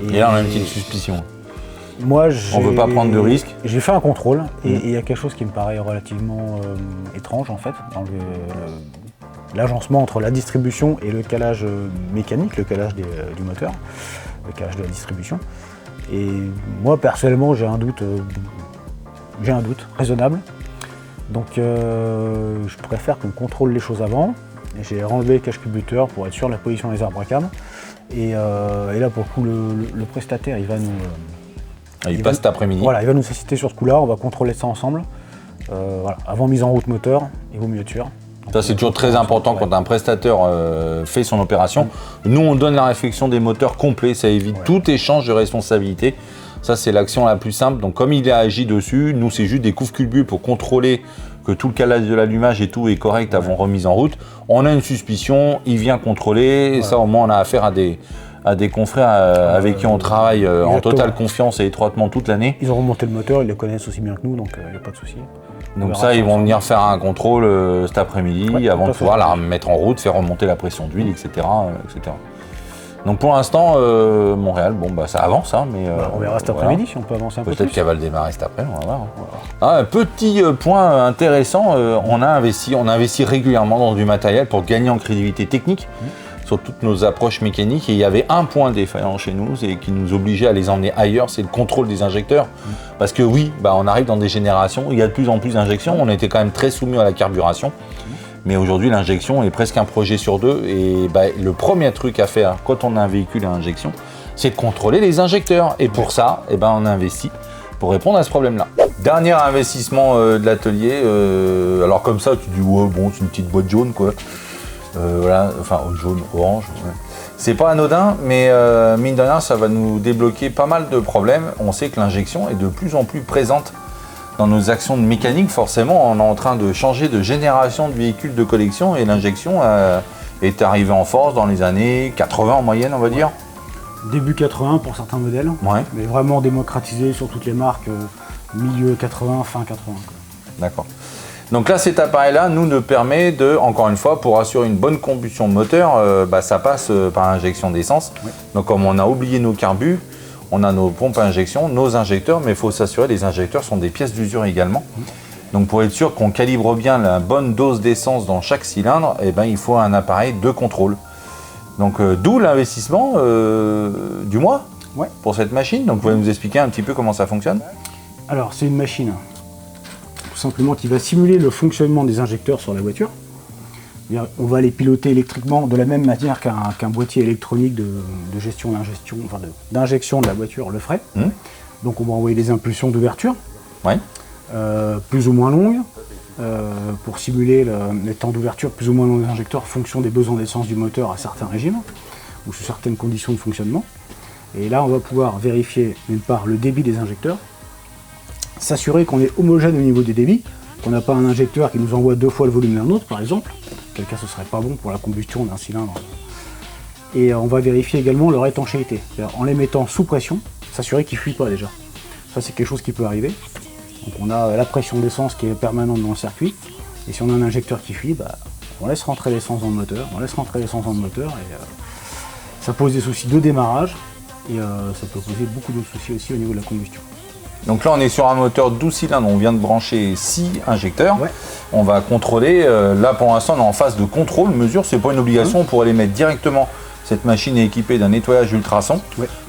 Et là, on a une petite suspicion. Moi, on ne veut pas prendre de risques. J'ai fait un contrôle et il y a quelque chose qui me paraît relativement étrange en fait, dans l'agencement entre la distribution et le calage mécanique, le calage du moteur, le calage de la distribution. Et moi, personnellement, j'ai un doute raisonnable. Donc, je préfère qu'on contrôle les choses avant. J'ai enlevé le cache-cubuteur pour être sûr de la position des arbres à cam. Et là, pour le coup, le prestataire, il va nous... il passe cet après-midi. Voilà, il va nous assister sur ce coup-là, on va contrôler ça ensemble. Voilà. Avant mise en route moteur, il vaut mieux être sûr. Donc, ça, c'est toujours très important quand un prestataire fait son opération. Nous, on donne la réflexion des moteurs complets, ça évite tout échange de responsabilité. Ça, c'est l'action la plus simple. Donc, comme il a agi dessus, nous, c'est juste des coups culbules pour contrôler que tout le calage de l'allumage et tout est correct avant remise en route. On a une suspicion, il vient contrôler, et ça, au moins, on a affaire à des confrères avec qui on travaille en totale confiance et étroitement toute l'année. Ils ont remonté le moteur, ils le connaissent aussi bien que nous, donc il n'y a pas de souci. Donc ça, ils vont venir faire un contrôle cet après-midi avant de pouvoir la mettre en route, faire remonter la pression d'huile, etc., etc. Donc pour l'instant, Montréal, bon bah ça avance, hein, mais on verra cet après-midi si on peut avancer un peu plus. Peut-être qu'elle va le démarrer cet après, on va voir. Un petit point intéressant, on a investi régulièrement dans du matériel pour gagner en crédibilité technique sur toutes nos approches mécaniques. Et il y avait un point défaillant chez nous et qui nous obligeait à les emmener ailleurs, c'est le contrôle des injecteurs. Parce que oui, on arrive dans des générations où il y a de plus en plus d'injections, on était quand même très soumis à la carburation. Mais aujourd'hui, l'injection est presque un projet sur 2. Et le premier truc à faire quand on a un véhicule à injection, c'est de contrôler les injecteurs. Et pour ça, on a investi pour répondre à ce problème-là. Dernier investissement de l'atelier. Alors comme ça, tu dis, ouais, bon, c'est une petite boîte jaune, quoi. Voilà, enfin, jaune, orange. Ouais. C'est pas anodin, mais mine de rien, ça va nous débloquer pas mal de problèmes. On sait que l'injection est de plus en plus présente dans nos actions de mécanique. Forcément, on est en train de changer de génération de véhicules de collection et l'injection est arrivée en force dans les années 80 en moyenne, on va dire. Début 80 pour certains modèles, mais vraiment démocratisé sur toutes les marques, milieu 80, fin 80. D'accord. Donc là, cet appareil-là nous permet de, encore une fois, pour assurer une bonne combustion de moteur, ça passe par injection d'essence. Oui. Donc comme on a oublié nos carbus, on a nos pompes à injection, nos injecteurs, mais il faut s'assurer que les injecteurs sont des pièces d'usure également. Donc pour être sûr qu'on calibre bien la bonne dose d'essence dans chaque cylindre, il faut un appareil de contrôle. Donc d'où l'investissement du mois pour cette machine. Donc vous pouvez nous expliquer un petit peu comment ça fonctionne? Alors c'est une machine tout simplement qui va simuler le fonctionnement des injecteurs sur la voiture. On va les piloter électriquement de la même manière qu'un boîtier électronique de gestion d'injection de la voiture le ferait. Donc on va envoyer des impulsions d'ouverture, plus ou moins longues, pour simuler les temps d'ouverture plus ou moins longs des injecteurs en fonction des besoins d'essence du moteur à certains régimes ou sous certaines conditions de fonctionnement. Et là on va pouvoir vérifier d'une part le débit des injecteurs, s'assurer qu'on est homogène au niveau des débits, qu'on n'a pas un injecteur qui nous envoie 2 fois le volume d'un autre par exemple. Quel cas ce serait pas bon pour la combustion d'un cylindre. Et on va vérifier également leur étanchéité, en les mettant sous pression, s'assurer qu'ils ne fuient pas déjà. Ça c'est quelque chose qui peut arriver. Donc on a la pression d'essence qui est permanente dans le circuit, et si on a un injecteur qui fuit, on laisse rentrer l'essence dans le moteur, et ça pose des soucis de démarrage, et ça peut poser beaucoup d'autres soucis aussi au niveau de la combustion. Donc là, on est sur un moteur 12 cylindres, on vient de brancher 6 injecteurs. On va contrôler, là pour l'instant, on est en phase de contrôle, mesure, c'est pas une obligation, on pourrait les mettre directement. Cette machine est équipée d'un nettoyage ultrason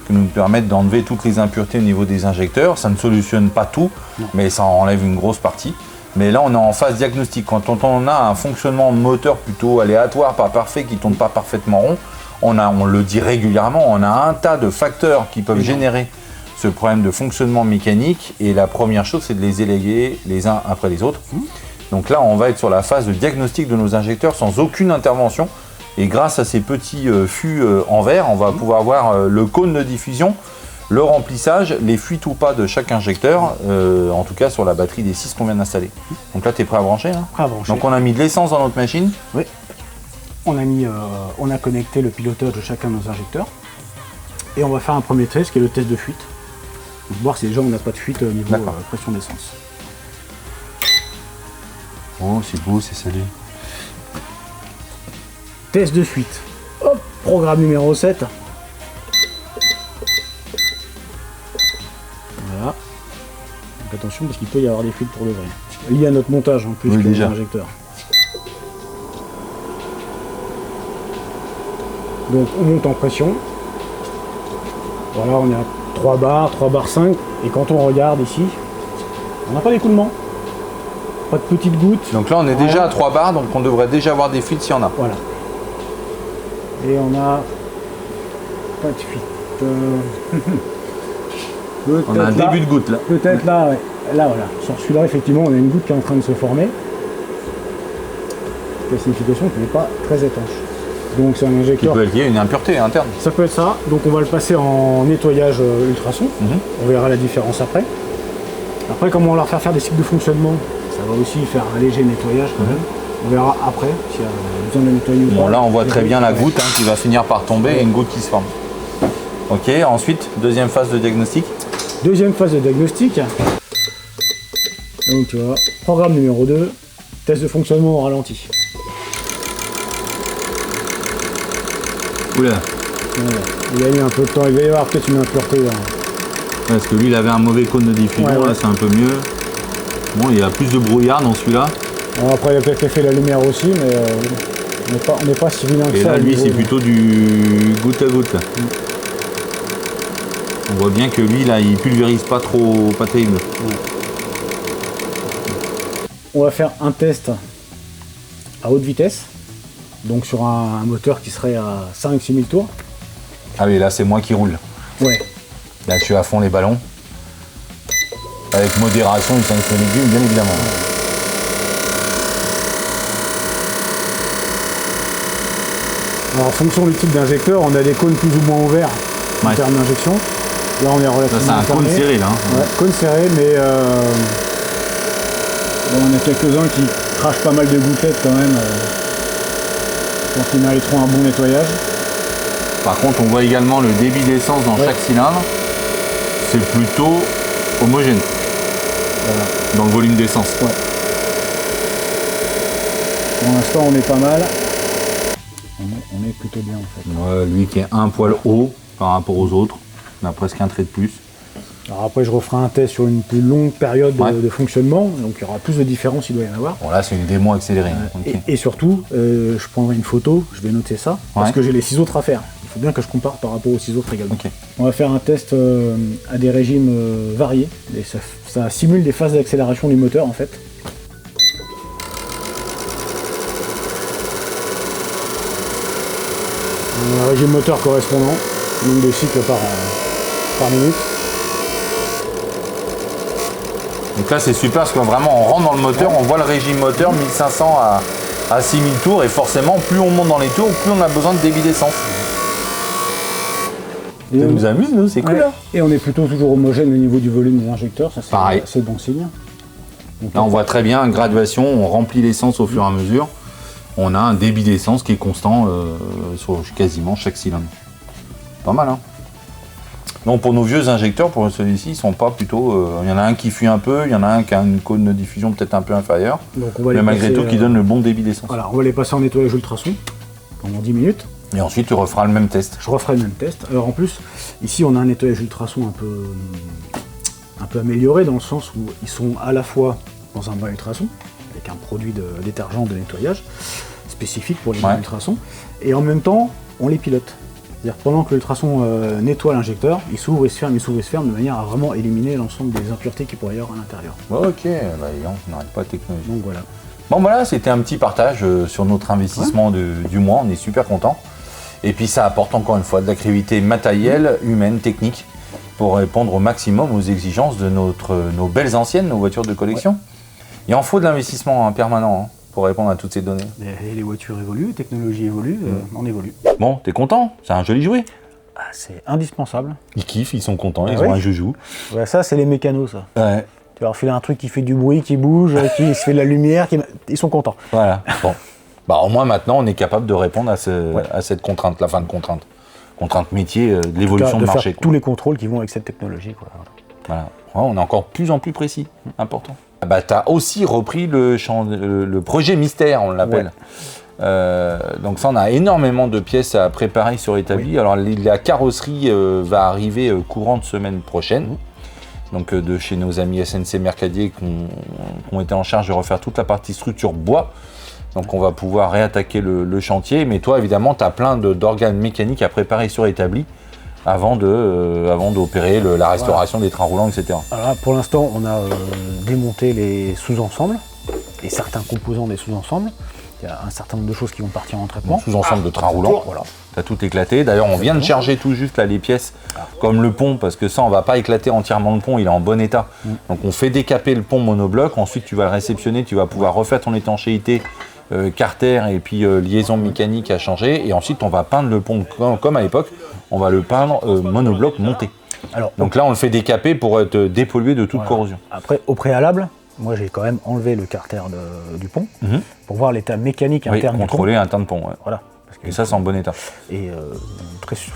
qui nous permet d'enlever toutes les impuretés au niveau des injecteurs. Ça ne solutionne pas tout, mais ça enlève une grosse partie. Mais là, on est en phase diagnostique. Quand on a un fonctionnement moteur plutôt aléatoire, pas parfait, qui ne tourne pas parfaitement rond, on le dit régulièrement, on a un tas de facteurs qui peuvent générer ce problème de fonctionnement mécanique. Et la première chose, c'est de les élaguer les uns après les autres. Donc là, on va être sur la phase de diagnostic de nos injecteurs sans aucune intervention. Et grâce à ces petits fûts en verre, on va pouvoir voir le cône de diffusion, le remplissage, les fuites ou pas de chaque injecteur, en tout cas sur la batterie des 6 qu'on vient d'installer. Donc là, tu es prêt à brancher là? Prêt à brancher. Donc on a mis de l'essence dans notre machine. Oui. On a connecté le pilotage de chacun de nos injecteurs. Et on va faire un premier test qui est le test de fuite. Donc, voir si déjà on n'a pas de fuite au niveau pression d'essence. Oh, c'est beau, c'est salé. Test de fuite. Hop, programme numéro 7. Voilà. Donc attention parce qu'il peut y avoir des fuites pour le vrai. Lié à notre montage en plus Oui, que déjà. l'injecteur. Donc on monte en pression. Voilà, on est à 3 bars 5. Et quand on regarde ici, on n'a pas d'écoulement. Pas de petites gouttes. Donc là, on est déjà à 3 bars, donc on devrait déjà avoir des fuites s'il y en a. Voilà. Et on a pas de fuite. On a un début de goutte là. Peut-être là, ouais. Là voilà. Sur celui-là, effectivement, on a une goutte qui est en train de se former. La signification qu'il n'est pas très étanche. Donc c'est un Qui injecteur. peut être lié à une impureté interne. Ça peut être ça. Donc on va le passer en nettoyage ultrason. On verra la différence après. Après, comment on va leur faire des cycles de fonctionnement, ça va aussi faire un léger nettoyage quand même. On verra après s'il y a besoin de nettoyer ou pas. Bon, là, on voit très bien la goutte qui va finir par tomber et une goutte qui se forme. Ok, ensuite, deuxième phase de diagnostic. Deuxième phase de diagnostic. Donc tu vois, programme numéro 2, test de fonctionnement au ralenti. Oula, Voilà. Il a eu un peu de temps, il va y avoir peut-être une impureté là. parce que lui, il avait un mauvais cône de diffusion, Ouais. là, c'est un peu mieux. Bon, il y a plus de brouillard dans celui-là. Bon, après il a peut-être fait la lumière aussi, mais on n'est pas si vilain que Et ça. là, au lui, niveau c'est de- plutôt du goutte à goutte. Là. On voit bien que lui, là, il pulvérise pas trop, pas terrible. On va faire un test à haute vitesse, donc sur un moteur qui serait à 5-6 000 tours. Ah oui, là, c'est moi qui roule. Ouais. Là, je suis à fond les ballons. Avec modération, du 5 légumes, bien évidemment. Alors en fonction du type d'injecteur, on a des cônes plus ou moins ouverts en Ouais. termes d'injection. Là on est Là, relativement c'est un cône fermé. serré, là. hein. Ouais, cône serré, mais bon, on a quelques-uns qui crachent pas mal de gouttelettes quand même. Je pense qu'ils mériteront un bon nettoyage. Par contre, on voit également le débit d'essence dans Ouais. chaque cylindre. C'est plutôt homogène Voilà. dans le volume d'essence. Pour l'instant on est pas mal. On est plutôt bien en fait. Ouais, lui qui est un poil haut par rapport aux autres. On a presque un trait de plus. Alors après je referai un test sur une plus longue période Ouais. de fonctionnement, donc il y aura plus de différence, il doit y en avoir. Bon, là, c'est une démo accélérée. hein. Ok. Et surtout, je prendrai une photo, je vais noter ça, parce Ouais. que j'ai les 6 autres à faire. Il faut bien que je compare par rapport aux 6 autres également. Ok. On va faire un test à des régimes variés, et ça simule des phases d'accélération du moteur en fait. Un régime moteur correspondant, nombre de cycles par minute. Donc là, c'est super parce que vraiment, on rentre dans le moteur, on voit le régime moteur 1500 à 6000 tours. Et forcément, plus on monte dans les tours, plus on a besoin de débit d'essence. Et Ça on- nous amuse, nous, c'est cool. Ouais. Et on est plutôt toujours homogène au niveau du volume des injecteurs, ça Pareil. c'est bon signe. Donc, Là, on voit très bien, graduation, on remplit l'essence au fur et à mesure. On a un débit d'essence qui est constant sur quasiment chaque cylindre. Pas mal, hein. Donc pour nos vieux injecteurs, pour celui-ci, ils sont pas plutôt... Il y en a un qui fuit un peu, il y en a un qui a une cône de diffusion peut-être un peu inférieure. donc on va Mais les malgré passer, tout, qui donne le bon débit d'essence. Voilà, on va les passer en nettoyage ultrason pendant 10 minutes. Et ensuite, tu referas le même test. Je referai le même test. Alors en plus, ici on a un nettoyage ultrason un peu amélioré dans le sens où ils sont à la fois dans un bain ultrason, avec un produit de détergent de nettoyage spécifique pour les bains Ouais. ultrasons, et en même temps on les pilote. C'est-à-dire que pendant que l'ultrason nettoie l'injecteur, il s'ouvre et se ferme, il s'ouvre et se ferme de manière à vraiment éliminer l'ensemble des impuretés qu'il pourrait y avoir à l'intérieur. Ok, bah, on n'arrête pas la technologie. Donc voilà. Bon voilà, c'était un petit partage sur notre investissement du mois, on est super content. Et puis ça apporte encore une fois de l'activité matérielle, humaine, technique. pour répondre au maximum aux exigences de nos belles anciennes, nos voitures de collection. Il en faut de l'investissement permanent pour répondre à toutes ces données. Et les voitures évoluent, les technologies évoluent, on évolue. Bon, t'es content? C'est un joli jouet. Ah, c'est indispensable. Ils kiffent, ils sont contents, Ah ils oui. ont un joujou. Ouais, ça, c'est les mécanos, ça. Ouais, Tu leur files un truc qui fait du bruit, qui bouge, qui se fait de la lumière, ils sont contents. voilà. Bon. Bah, au moins maintenant, on est capable de répondre à cette contrainte, la fin de contrainte. Contrainte métier, de l'évolution de de faire marché. tous les contrôles qui vont avec cette technologie, quoi. Voilà. Ouais, on est encore plus en plus précis, important. Bah, tu as aussi repris le projet mystère, on l'appelle. Donc ça, on a énormément de pièces à préparer sur établi. Oui. Alors la carrosserie va arriver courant de semaine prochaine. Donc de chez nos amis SNC Mercadier qui ont été en charge de refaire toute la partie structure bois. Donc on va pouvoir réattaquer le chantier. Mais toi, évidemment, tu as plein d'organes mécaniques à préparer sur établi avant d'opérer la restauration des trains roulants, etc. Alors là, pour l'instant, on a démonté les sous-ensembles et certains composants des sous-ensembles. Il y a un certain nombre de choses qui vont partir en traitement. Sous-ensemble de train roulant, Voilà. tu as tout éclaté. D'ailleurs, on vient de charger tout juste là, les pièces, comme le pont, parce que ça, on va pas éclater entièrement le pont, il est en bon état. Donc on fait décaper le pont monobloc, ensuite tu vas le réceptionner, tu vas pouvoir refaire ton étanchéité, carter et puis liaison mécanique à changer. Et ensuite, on va peindre le pont comme à l'époque, on va le peindre monobloc monté. Alors, Donc là, on le fait décaper pour être dépollué de toute voilà. corrosion. Après, au préalable, moi j'ai quand même enlevé le carter du pont pour voir l'état mécanique Oui, interne du pont. contrôler un teint de pont. Ouais. Voilà. Parce que- Et ça, c'est en bon état. Et je sais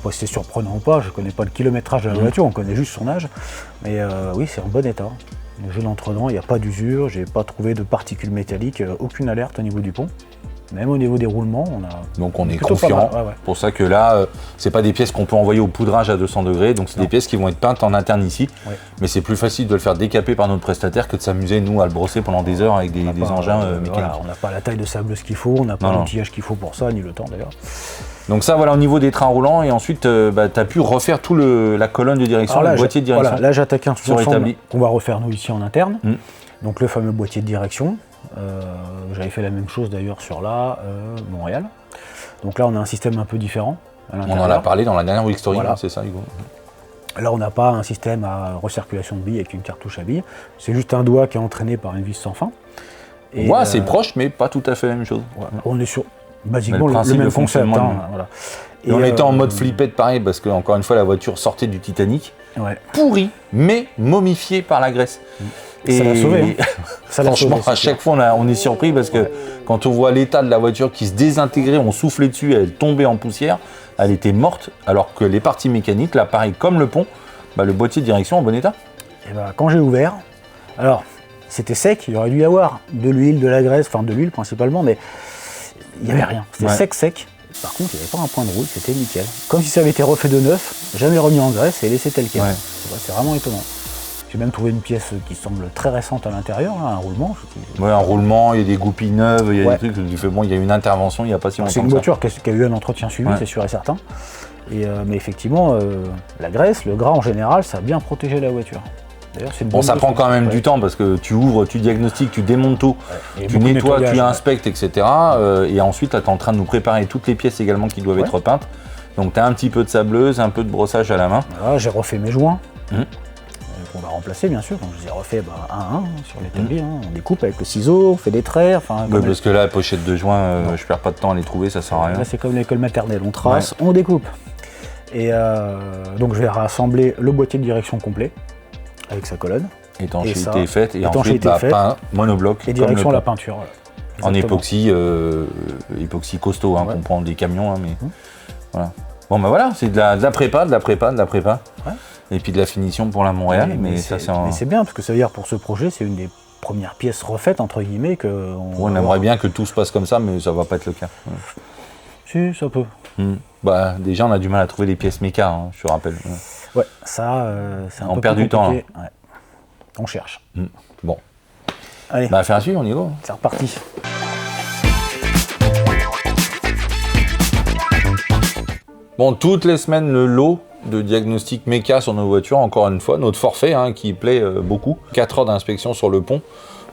pas si c'est surprenant ou pas, je connais pas le kilométrage de la voiture, on connaît juste son âge. Mais oui, c'est en bon état. J'ai l'entre-dents, il n'y a pas d'usure, j'ai pas trouvé de particules métalliques, aucune alerte au niveau du pont. Même au niveau des roulements, on a. Donc on est plutôt confiant. pas mal, ouais. Pour ça que là, c'est pas des pièces qu'on peut envoyer au poudrage à 200 degrés, donc c'est des pièces qui vont être peintes en interne ici. Ouais. Mais c'est plus facile de le faire décaper par notre prestataire que de s'amuser nous à le brosser pendant des heures avec des engins mécaniques. Voilà, on n'a pas la taille de sableuse qu'il faut, on n'a pas Non, l'outillage qu'il faut pour ça, ni le temps d'ailleurs. Donc ça voilà au niveau des trains roulants et ensuite tu as pu refaire tout la colonne de direction, Alors là, le boîtier de direction. Voilà, là j'attaque un sur sous-ensemble établi. qu'on va refaire nous ici en interne. Mm. Donc le fameux boîtier de direction. J'avais fait la même chose d'ailleurs sur Montréal. Donc là on a un système un peu différent à On l'intérieur. en a parlé dans la dernière Week Story, Voilà. hein, c'est ça Hugo. Là on n'a pas un système à recirculation de billes avec une cartouche à billes. C'est juste un doigt qui est entraîné par une vis sans fin. Et, Ouais, c'est proche mais pas tout à fait la même chose. on est sur Mais basiquement le principe le même de concept. fonctionnement, hein, voilà. Et on était en mode euh, flippette pareil parce que encore une fois la voiture sortait du Titanic, ouais. pourrie mais momifiée par la graisse. Ça l'a sauvé, hein. Ça l'a Franchement, sauvé, c'est à chaque fois, on est surpris parce que quand on voit l'état de la voiture qui se désintégrait, on soufflait dessus, elle tombait en poussière, elle était morte, alors que les parties mécaniques, l'appareil comme le pont, le boîtier de direction en bon état. Et ben, quand j'ai ouvert, alors c'était sec, il aurait dû y avoir de l'huile, de la graisse, enfin de l'huile principalement, mais il n'y avait rien. C'était Ouais. sec. Par contre, il n'y avait pas un point de rouille, c'était nickel. Comme si ça avait été refait de neuf, jamais remis en graisse et laissé tel quel. Ouais. C'est vraiment étonnant. J'ai même trouvé une pièce qui semble très récente à l'intérieur, là, un roulement. Ouais, un roulement, il y a des goupilles neuves, il y a Ouais. des trucs, tu fais bon, il y a eu une intervention il n'y a pas si longtemps. C'est une que ça. voiture qui a eu un entretien suivi, Ouais. c'est sûr et certain. Et, mais effectivement, la graisse, le gras en général, ça a bien protégé la voiture. D'ailleurs, c'est une Bon, bonne ça chose. prend quand même Ouais. du temps parce que tu ouvres, tu diagnostiques, tu démontes tout, Et tu beaucoup de nettoies, tu nettoyage, ouais. inspectes, etc. Et ensuite, là, tu es en train de nous préparer toutes les pièces également qui doivent Ouais. être peintes. Donc, tu as un petit peu de sableuse, un peu de brossage à la main. Voilà, j'ai refait mes joints. Mhm. Qu'on va remplacer bien sûr, donc je les ai refait un à un sur l'établi, hein. On découpe avec le ciseau, on fait des traits, enfin comme Parce que là, la pochette de joint, je perds pas de temps à les trouver, ça sert à rien. là c'est comme l'école maternelle, on trace, on découpe. Et donc je vais rassembler le boîtier de direction complet avec sa colonne Étanchéité Et ça, est faite et étanchéité ensuite faite. peint monobloc et comme direction le la pont. peinture. Voilà. En Exactement. époxy costaud, hein, Ouais. qu'on prend des camions, hein, mais voilà. Bon ben voilà, c'est de la prépa. Ouais. Et puis de la finition pour la Montréal, Oui, mais ça c'est un... mais c'est bien parce que ça veut dire pour ce projet, c'est une des premières pièces refaites entre guillemets que On aimerait bien que tout se passe comme ça, mais ça va pas être le cas. Si, ça peut. Bah déjà on a du mal à trouver les pièces méca, hein, je te rappelle. Ouais, ça c'est un On peu perd plus du temps, compliqué. Ouais. On cherche. Bon, Allez, bah affaire à suivre, on y va. c'est reparti. Bon, toutes les semaines, le lot de diagnostic méca sur nos voitures, encore une fois, notre forfait hein, qui plaît beaucoup. 4 heures d'inspection sur le pont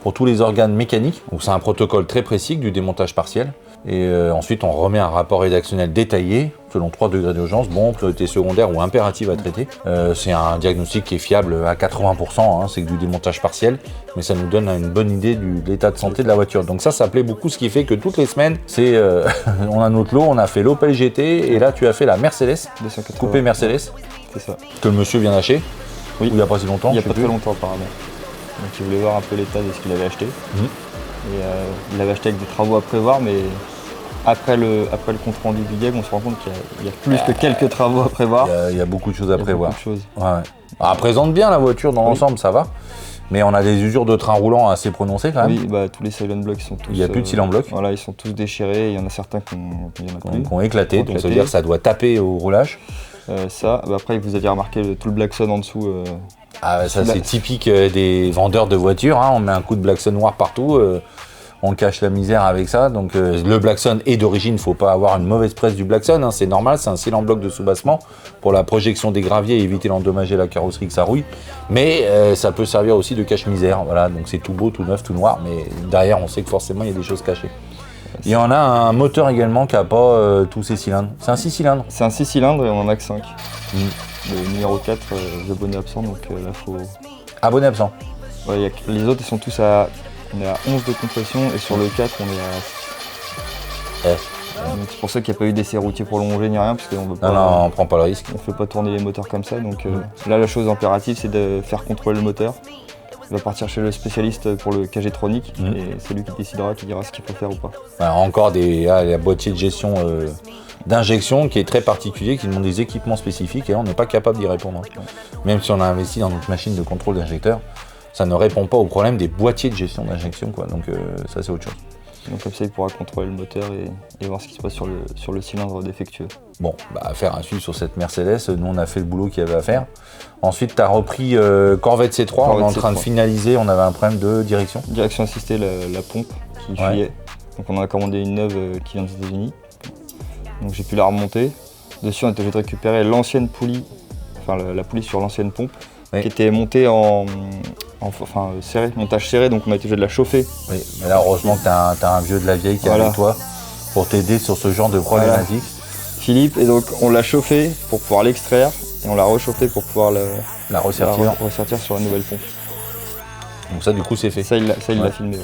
pour tous les organes mécaniques. Donc c'est un protocole très précis du démontage partiel. Et ensuite, on remet un rapport rédactionnel détaillé, selon 3 degrés d'urgence, bon, priorité secondaire ou impérative à traiter. C'est un diagnostic qui est fiable à 80%, hein, c'est que du démontage partiel, mais ça nous donne une bonne idée de l'état de santé de la voiture. Donc ça plaît beaucoup, ce qui fait que toutes les semaines, on a notre lot, on a fait l'Opel GT, et là tu as fait la Mercedes, 280. coupé Mercedes, C'est ça. que le monsieur vient d'acheter, Oui. ou il n'y a pas si longtemps. Il n'y a je pas sais très plus. longtemps apparemment. Donc il voulait voir un peu l'état de ce qu'il avait acheté. Et il l'avait acheté avec des travaux à prévoir, mais après le compte rendu du DIEG, on se rend compte qu'il y a plus que quelques travaux à prévoir. Il y a beaucoup de choses à Il y a prévoir. beaucoup de choses. Ouais. Alors, elle présente bien la voiture dans l'ensemble, ça va. Mais on a des usures de train roulant assez prononcées quand même. Oui, bah, tous les silent blocks sont tous. Il n'y a plus de silent bloc. Voilà, ils sont tous déchirés. Il y en a certains qui Qui ont éclaté, donc ça veut dire que ça doit taper au roulage. Après, vous aviez remarqué tout le blackson en dessous. Ah, ça Bah, c'est typique des vendeurs de voitures, hein. On met un coup de blackson noir partout, on cache la misère avec ça. Donc le blackson est d'origine, il ne faut pas avoir une mauvaise presse du blackson, hein. C'est normal, c'est un silent bloc de soubassement pour la projection des graviers et éviter d'endommager la carrosserie que ça rouille. Mais ça peut servir aussi de cache-misère, voilà, donc c'est tout beau, tout neuf, tout noir, mais derrière on sait que forcément il y a des choses cachées. Il y en a un moteur également qui n'a pas tous ses cylindres. C'est un 6 cylindres. C'est un 6 cylindres et on en a que 5. Le numéro 4, abonné absent, donc là faut. Abonné absent. Ouais, les autres ils sont tous à. On est à 11 de compression et sur le 4 on est à. Donc c'est pour ça qu'il n'y a pas eu d'essai routier prolongé ni rien, parce qu'on veut pas. Non, on prend pas le risque. On fait pas tourner les moteurs comme ça, donc là la chose impérative c'est de faire contrôler le moteur. Il va partir chez le spécialiste pour le KG-tronique et c'est lui qui décidera, qui dira ce qu'il faut faire ou pas. Alors, encore la boîtier de gestion d'injection qui est très particulier, qui demande des équipements spécifiques et là on n'est pas capable d'y répondre. Même si on a investi dans notre machine de contrôle d'injecteur, ça ne répond pas au problème des boîtiers de gestion d'injection, quoi. Donc ça c'est autre chose. Donc comme ça il pourra contrôler le moteur et voir ce qui se passe sur le cylindre défectueux. Bon, faire un suivi sur cette Mercedes, nous on a fait le boulot qu'il y avait à faire. Ensuite tu as repris Corvette C3, on est en train de finaliser, on avait un problème de direction. Direction assistée, la pompe qui fuyait. Donc on en a commandé une neuve qui vient des États-Unis. Donc j'ai pu la remonter. Dessus on était obligé de récupérer l'ancienne poulie, enfin la poulie sur l'ancienne pompe, qui était montée serré, montage serré, donc on a été obligé de la chauffer. Oui, mais là heureusement que tu as un vieux de la vieille qui est avec toi pour t'aider sur ce genre de problématique. Philippe, et donc on l'a chauffé pour pouvoir l'extraire et on l'a rechauffé pour pouvoir la ressortir sur la nouvelle pompe. Donc ça du coup c'est fait. Ça il l'a filmé. Ouais.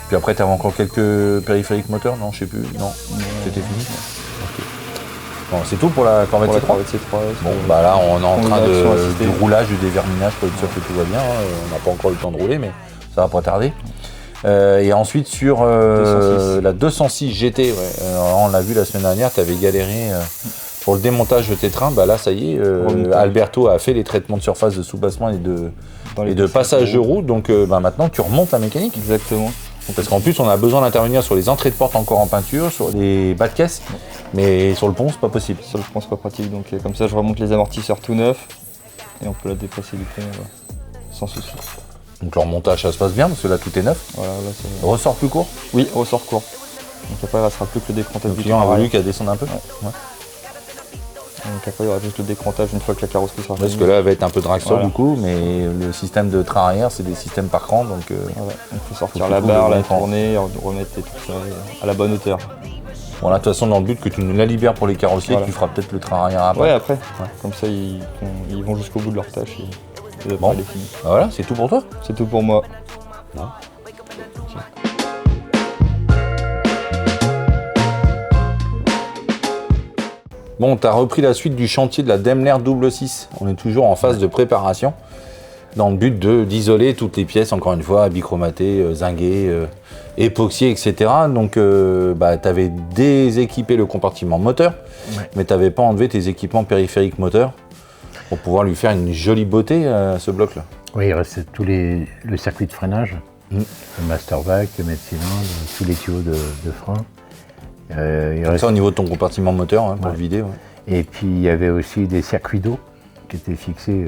Puis après tu avais encore quelques périphériques moteurs, non je sais plus, non, c'était fini. Okay. Bon, c'est tout pour la Corvette C3. Bon là on est en train du roulage, du déverminage pour être sûr que tout va bien, on n'a pas encore eu le temps de rouler mais ça va pas tarder. Et ensuite sur la 206 GT, on l'a vu la semaine dernière, tu avais galéré pour le démontage de tes trains, là ça y est, Alberto a fait les traitements de surface de soubassement et de passage de roue, donc maintenant tu remontes la mécanique. Exactement. Parce qu'en plus on a besoin d'intervenir sur les entrées de porte encore en peinture, sur les bas de caisse, mais sur le pont c'est pas possible. Sur le pont c'est pas pratique, donc comme ça je remonte les amortisseurs tout neufs et on peut la déplacer du pont sans souci. Donc le remontage ça se passe bien parce que là tout est neuf. Voilà, là, ressort plus court. Oui, ressort court. Donc après il ne restera plus que le décrantage du client a voulu qu'elle descende un peu. Ouais. Donc après il y aura juste le décrantage une fois que la carrosserie sera parce que là elle va être un peu dragster du coup, mais le système de train arrière c'est des systèmes par cran, donc il faut sortir la barre, la tourner, remettre tout ça à la bonne hauteur. Bon là de toute façon dans le but que tu nous la libères pour les carrossiers, tu feras peut-être le train arrière après. Ouais après, comme ça ils vont jusqu'au bout de leur tâche et bon. Elle est finie. Voilà, c'est tout pour toi. C'est tout pour moi. Non. Bon, tu as repris la suite du chantier de la Daimler 6. On est toujours en phase de préparation dans le but d'isoler toutes les pièces, encore une fois, bichromatées, zinguées, époxyées, etc. Donc, tu avais déséquipé le compartiment moteur, mais tu n'avais pas enlevé tes équipements périphériques moteurs pour pouvoir lui faire une jolie beauté à ce bloc-là. Oui, il restait le circuit de freinage, le master vac, le mètre-cylindre, tous les tuyaux de frein. Ça au niveau de ton compartiment moteur, pour le vider. Ouais. Et puis il y avait aussi des circuits d'eau qui étaient fixés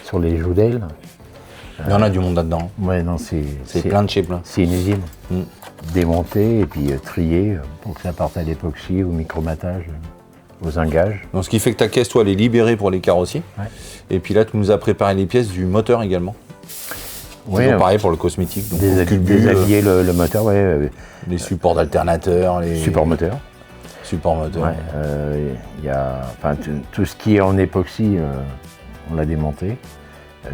sur les joues d'aile. Il y en a du monde là-dedans. Ouais, non, c'est plein de chez plein. C'est une usine. Démontée et puis triée pour que ça parte à l'époxy, au micromatage, aux zingages. Donc ce qui fait que ta caisse, toi, elle est libérée pour les carrossiers. Ouais. Et puis là, tu nous as préparé les pièces du moteur également. Oui, Toujours pareil pour le cosmétique. Donc, déshabiller le moteur, ouais. les supports d'alternateurs, les Support moteur. supports moteurs. Ouais, il y a, enfin, tout ce qui est en époxy, on l'a démonté.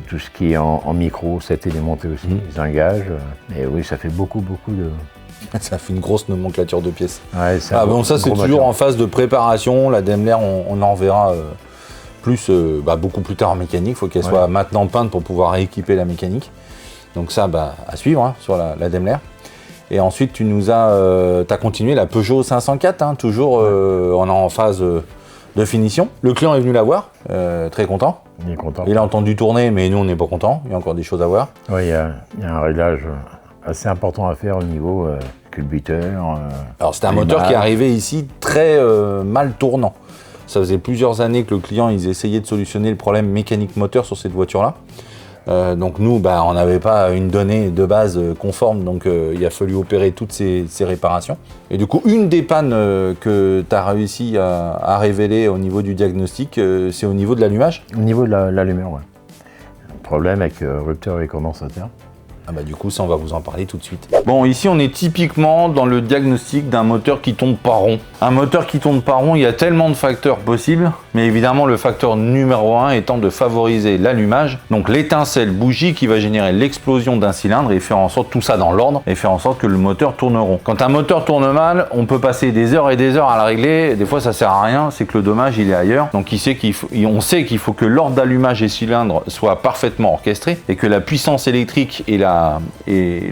Tout ce qui est en micro, ça a été démonté aussi, les engages. Mais oui, ça fait beaucoup de... Ça fait une grosse nomenclature de pièces. Ouais, Ça c'est toujours en phase de préparation. La Daimler, on en verra plus, beaucoup plus tard en mécanique. Il faut qu'elle soit maintenant peinte pour pouvoir rééquiper la mécanique. Donc ça, à suivre sur la Daimler. Et ensuite, tu as continué la Peugeot 504, toujours on est en phase de finition. Le client est venu la voir, très content. Il est content. Il a entendu tourner, mais nous, on n'est pas content. Il y a encore des choses à voir. Oui, il y a un réglage assez important à faire au niveau culbuteur. Alors, c'était un moteur qui est arrivé ici très mal tournant. Ça faisait plusieurs années que le client, ils essayaient de solutionner le problème mécanique moteur sur cette voiture-là. Donc nous, on n'avait pas une donnée de base conforme, donc il a fallu opérer toutes ces réparations. Et du coup, une des pannes que tu as réussi à révéler au niveau du diagnostic, c'est au niveau de l'allumage. Au niveau de l'allumeur, oui. Le problème avec rupteur et condensateur. Du coup, ça, on va vous en parler tout de suite. Bon, ici, on est typiquement dans le diagnostic d'un moteur qui tourne pas rond. Un moteur qui tourne pas rond, il y a tellement de facteurs possibles, mais évidemment, le facteur numéro 1 étant de favoriser l'allumage, donc l'étincelle bougie qui va générer l'explosion d'un cylindre et faire en sorte, tout ça dans l'ordre, et faire en sorte que le moteur tourne rond. Quand un moteur tourne mal, on peut passer des heures et des heures à la régler, des fois, ça sert à rien, c'est que le dommage, il est ailleurs. Donc, on sait qu'il faut que l'ordre d'allumage des cylindres soit parfaitement orchestré, et que la puissance électrique et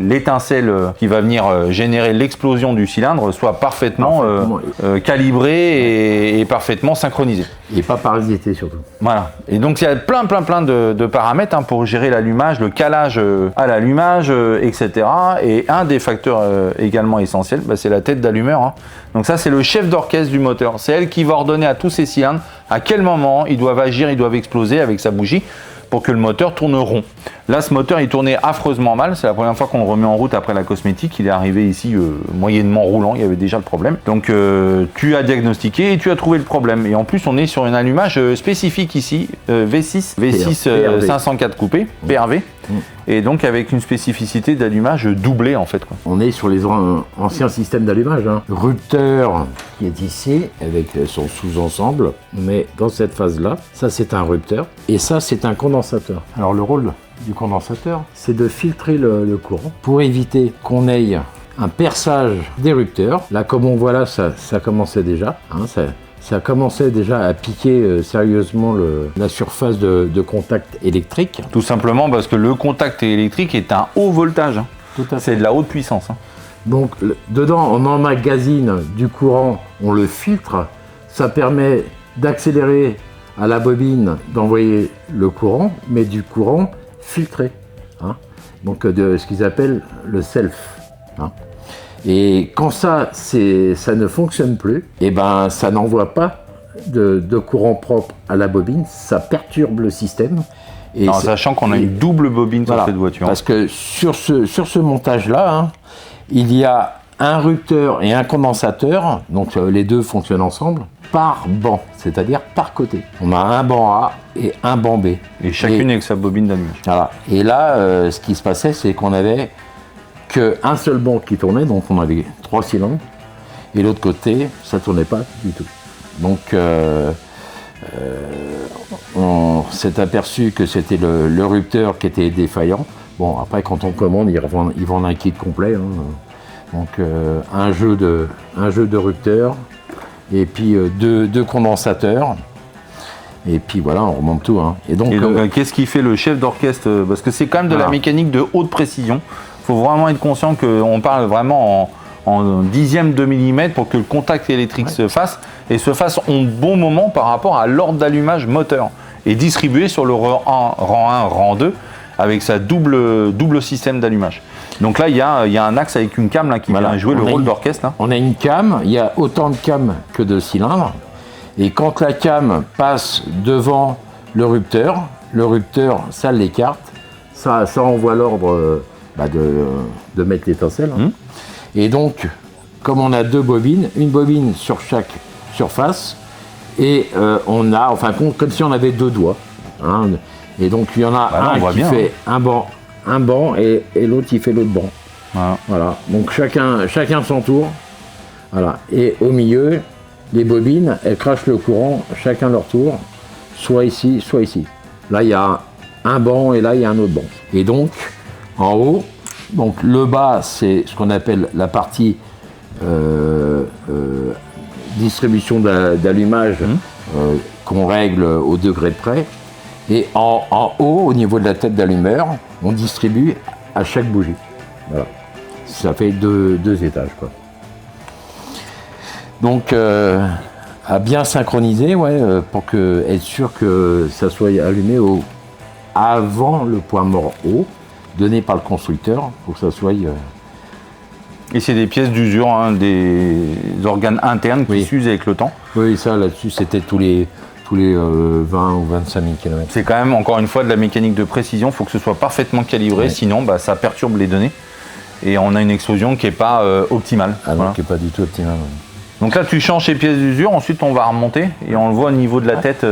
l'étincelle qui va venir générer l'explosion du cylindre soit parfaitement calibrée et parfaitement synchronisée. Et pas parasité surtout. Voilà. Et donc il y a plein de paramètres pour gérer l'allumage, le calage à l'allumage, etc. Et un des facteurs également essentiels, c'est la tête d'allumeur. Donc ça, c'est le chef d'orchestre du moteur. C'est elle qui va ordonner à tous ces cylindres à quel moment ils doivent agir, ils doivent exploser avec sa bougie pour que le moteur tourne rond. Là, ce moteur, il tournait affreusement mal. C'est la première fois qu'on le remet en route après la cosmétique. Il est arrivé ici moyennement roulant. Il y avait déjà le problème. Donc, tu as diagnostiqué et tu as trouvé le problème. Et en plus, on est sur un allumage spécifique ici, V6 504 coupé, PRV. Et donc, avec une spécificité d'allumage doublée, en fait. On est sur les anciens systèmes d'allumage. Rupteur qui est ici, avec son sous-ensemble. Mais dans cette phase-là, ça, c'est un rupteur. Et ça, c'est un condensateur. Alors, le rôle du condensateur, c'est de filtrer le courant pour éviter qu'on ait un perçage des rupteurs. Là, comme on voit là, ça commençait déjà. Ça commençait déjà à piquer sérieusement la surface de contact électrique. Tout simplement parce que le contact électrique est un haut voltage. Tout à fait. C'est de la haute puissance. Donc, dedans, on emmagasine du courant, on le filtre. Ça permet d'accélérer à la bobine, d'envoyer le courant, mais du courant filtré. Donc, de ce qu'ils appellent le self. Et quand ça ne fonctionne plus, ça n'envoie pas de courant propre à la bobine, ça perturbe le système. Et sachant qu'on a une double bobine sur cette voiture. Parce que sur ce montage-là, il y a un rupteur et un condensateur, donc les deux fonctionnent ensemble, par banc, c'est-à-dire par côté. On a un banc A et un banc B. Et chacune avec sa bobine d'allumage. Voilà. Et là, ce qui se passait, c'est qu'on avait qu'un seul banc qui tournait, donc on avait 3 cylindres, et l'autre côté, ça ne tournait pas du tout. Donc, on s'est aperçu que c'était le rupteur qui était défaillant. Bon, après, quand on commande, ils vendent un kit complet. Donc, un jeu de rupteurs, et puis deux condensateurs. Et puis voilà, on remonte tout. Et donc, qu'est-ce qui fait le chef d'orchestre? Parce que c'est quand même de la mécanique de haute précision. Il faut vraiment être conscient qu'on parle vraiment en dixième de millimètre pour que le contact électrique se fasse et se fasse en bon moment par rapport à l'ordre d'allumage moteur et distribué sur le rang 1, rang 2 avec sa double système d'allumage. Donc là, il y a un axe avec une cam qui vient jouer le rôle d'orchestre. On a une cam, il y a autant de cams que de cylindres. Et quand la cam passe devant le rupteur, ça l'écarte, ça envoie l'ordre de mettre l'étincelle. Et donc, comme on a deux bobines, une bobine sur chaque surface, et on a, comme si on avait deux doigts. Et donc, il y en a un qui fait un un banc et l'autre il fait l'autre banc. Voilà. Donc chacun son tour. Voilà. Et au milieu, les bobines, elles crachent le courant, chacun leur tour, soit ici, soit ici. Là, il y a un banc et là, il y a un autre banc. Et donc, en haut, donc le bas, c'est ce qu'on appelle la partie distribution d'allumage qu'on règle au degré de près. Et en haut, au niveau de la tête d'allumeur, on distribue à chaque bougie. Voilà. Ça fait deux étages, quoi. Donc, à bien synchroniser, pour être sûr que ça soit allumé avant le point mort haut, donné par le constructeur, pour que ça soit... Et c'est des pièces d'usure, hein, des organes internes qui s'usent avec le temps. Oui, ça, là-dessus, c'était tous les 20 ou 25 000 km. C'est quand même, encore une fois, de la mécanique de précision. Il faut que ce soit parfaitement calibré, sinon ça perturbe les données. Et on a une explosion qui n'est pas optimale. Ah non, qui n'est pas du tout optimale. Donc là, tu changes ces pièces d'usure, ensuite on va remonter et on le voit au niveau de la tête,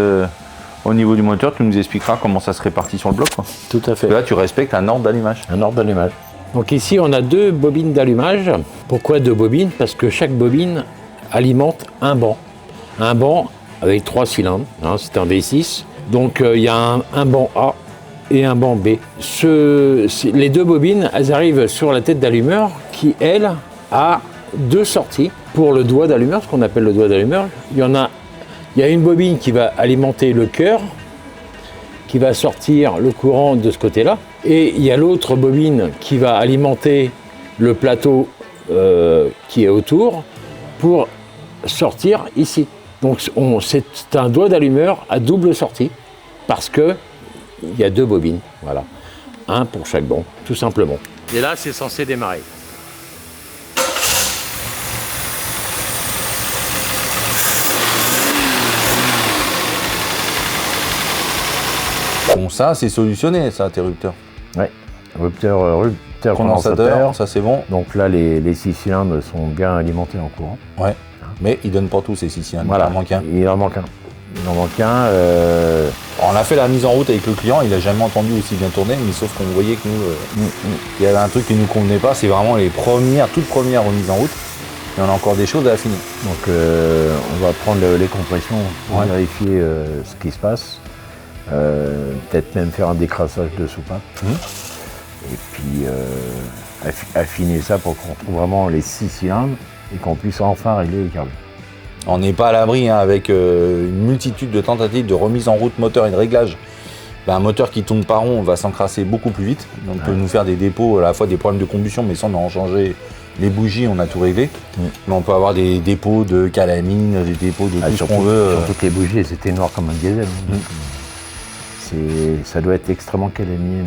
au niveau du moteur. Tu nous expliqueras comment ça se répartit sur le bloc, quoi. Tout à fait. Là, tu respectes un ordre d'allumage. Un ordre d'allumage. Donc ici, on a 2 bobines d'allumage. Pourquoi 2 bobines? Parce que chaque bobine alimente un banc. Un banc avec 3 cylindres, hein, c'est un V6. Donc il y a un banc A et un banc B. Les 2 bobines, elles arrivent sur la tête d'allumeur qui, elle, a 2 sorties pour le doigt d'allumeur, ce qu'on appelle le doigt d'allumeur. Il y a une bobine qui va alimenter le cœur, qui va sortir le courant de ce côté-là. Et il y a l'autre bobine qui va alimenter le plateau qui est autour pour sortir ici. Donc c'est un doigt d'allumeur à double sortie parce que il y a 2 bobines, voilà. Un pour chaque banc, tout simplement. Et là, c'est censé démarrer. Bon, ça, c'est solutionné, ça, tes rupteurs. Ouais, rupteur condensateur, ça c'est bon. Donc là, les 6 cylindres sont bien alimentés en courant. Ouais, mais ils donnent pas tous ces 6 cylindres, voilà. Il en manque un. Il en manque un. On a fait la mise en route avec le client, il a jamais entendu aussi bien tourner, mais sauf qu'on voyait que nous, il y avait un truc qui nous convenait pas, c'est vraiment les toutes premières remises en route, et on a encore des choses à affiner. Donc on va prendre les compressions pour vérifier ce qui se passe. Peut-être même faire un décrassage de soupape. Et puis affiner ça pour qu'on trouve vraiment les 6 cylindres et qu'on puisse enfin régler les carburants. On n'est pas à l'abri, hein, avec une multitude de tentatives de remise en route moteur et de réglage. Un moteur qui tourne pas rond va s'encrasser beaucoup plus vite. Donc peut nous faire des dépôts, à la fois des problèmes de combustion, mais sans en changer les bougies, on a tout réglé. Mais on peut avoir des dépôts de calamine, des dépôts de tout ce qu'on veut. Surtout que les bougies, c'était noir comme un diesel. Ça doit être extrêmement calaminé.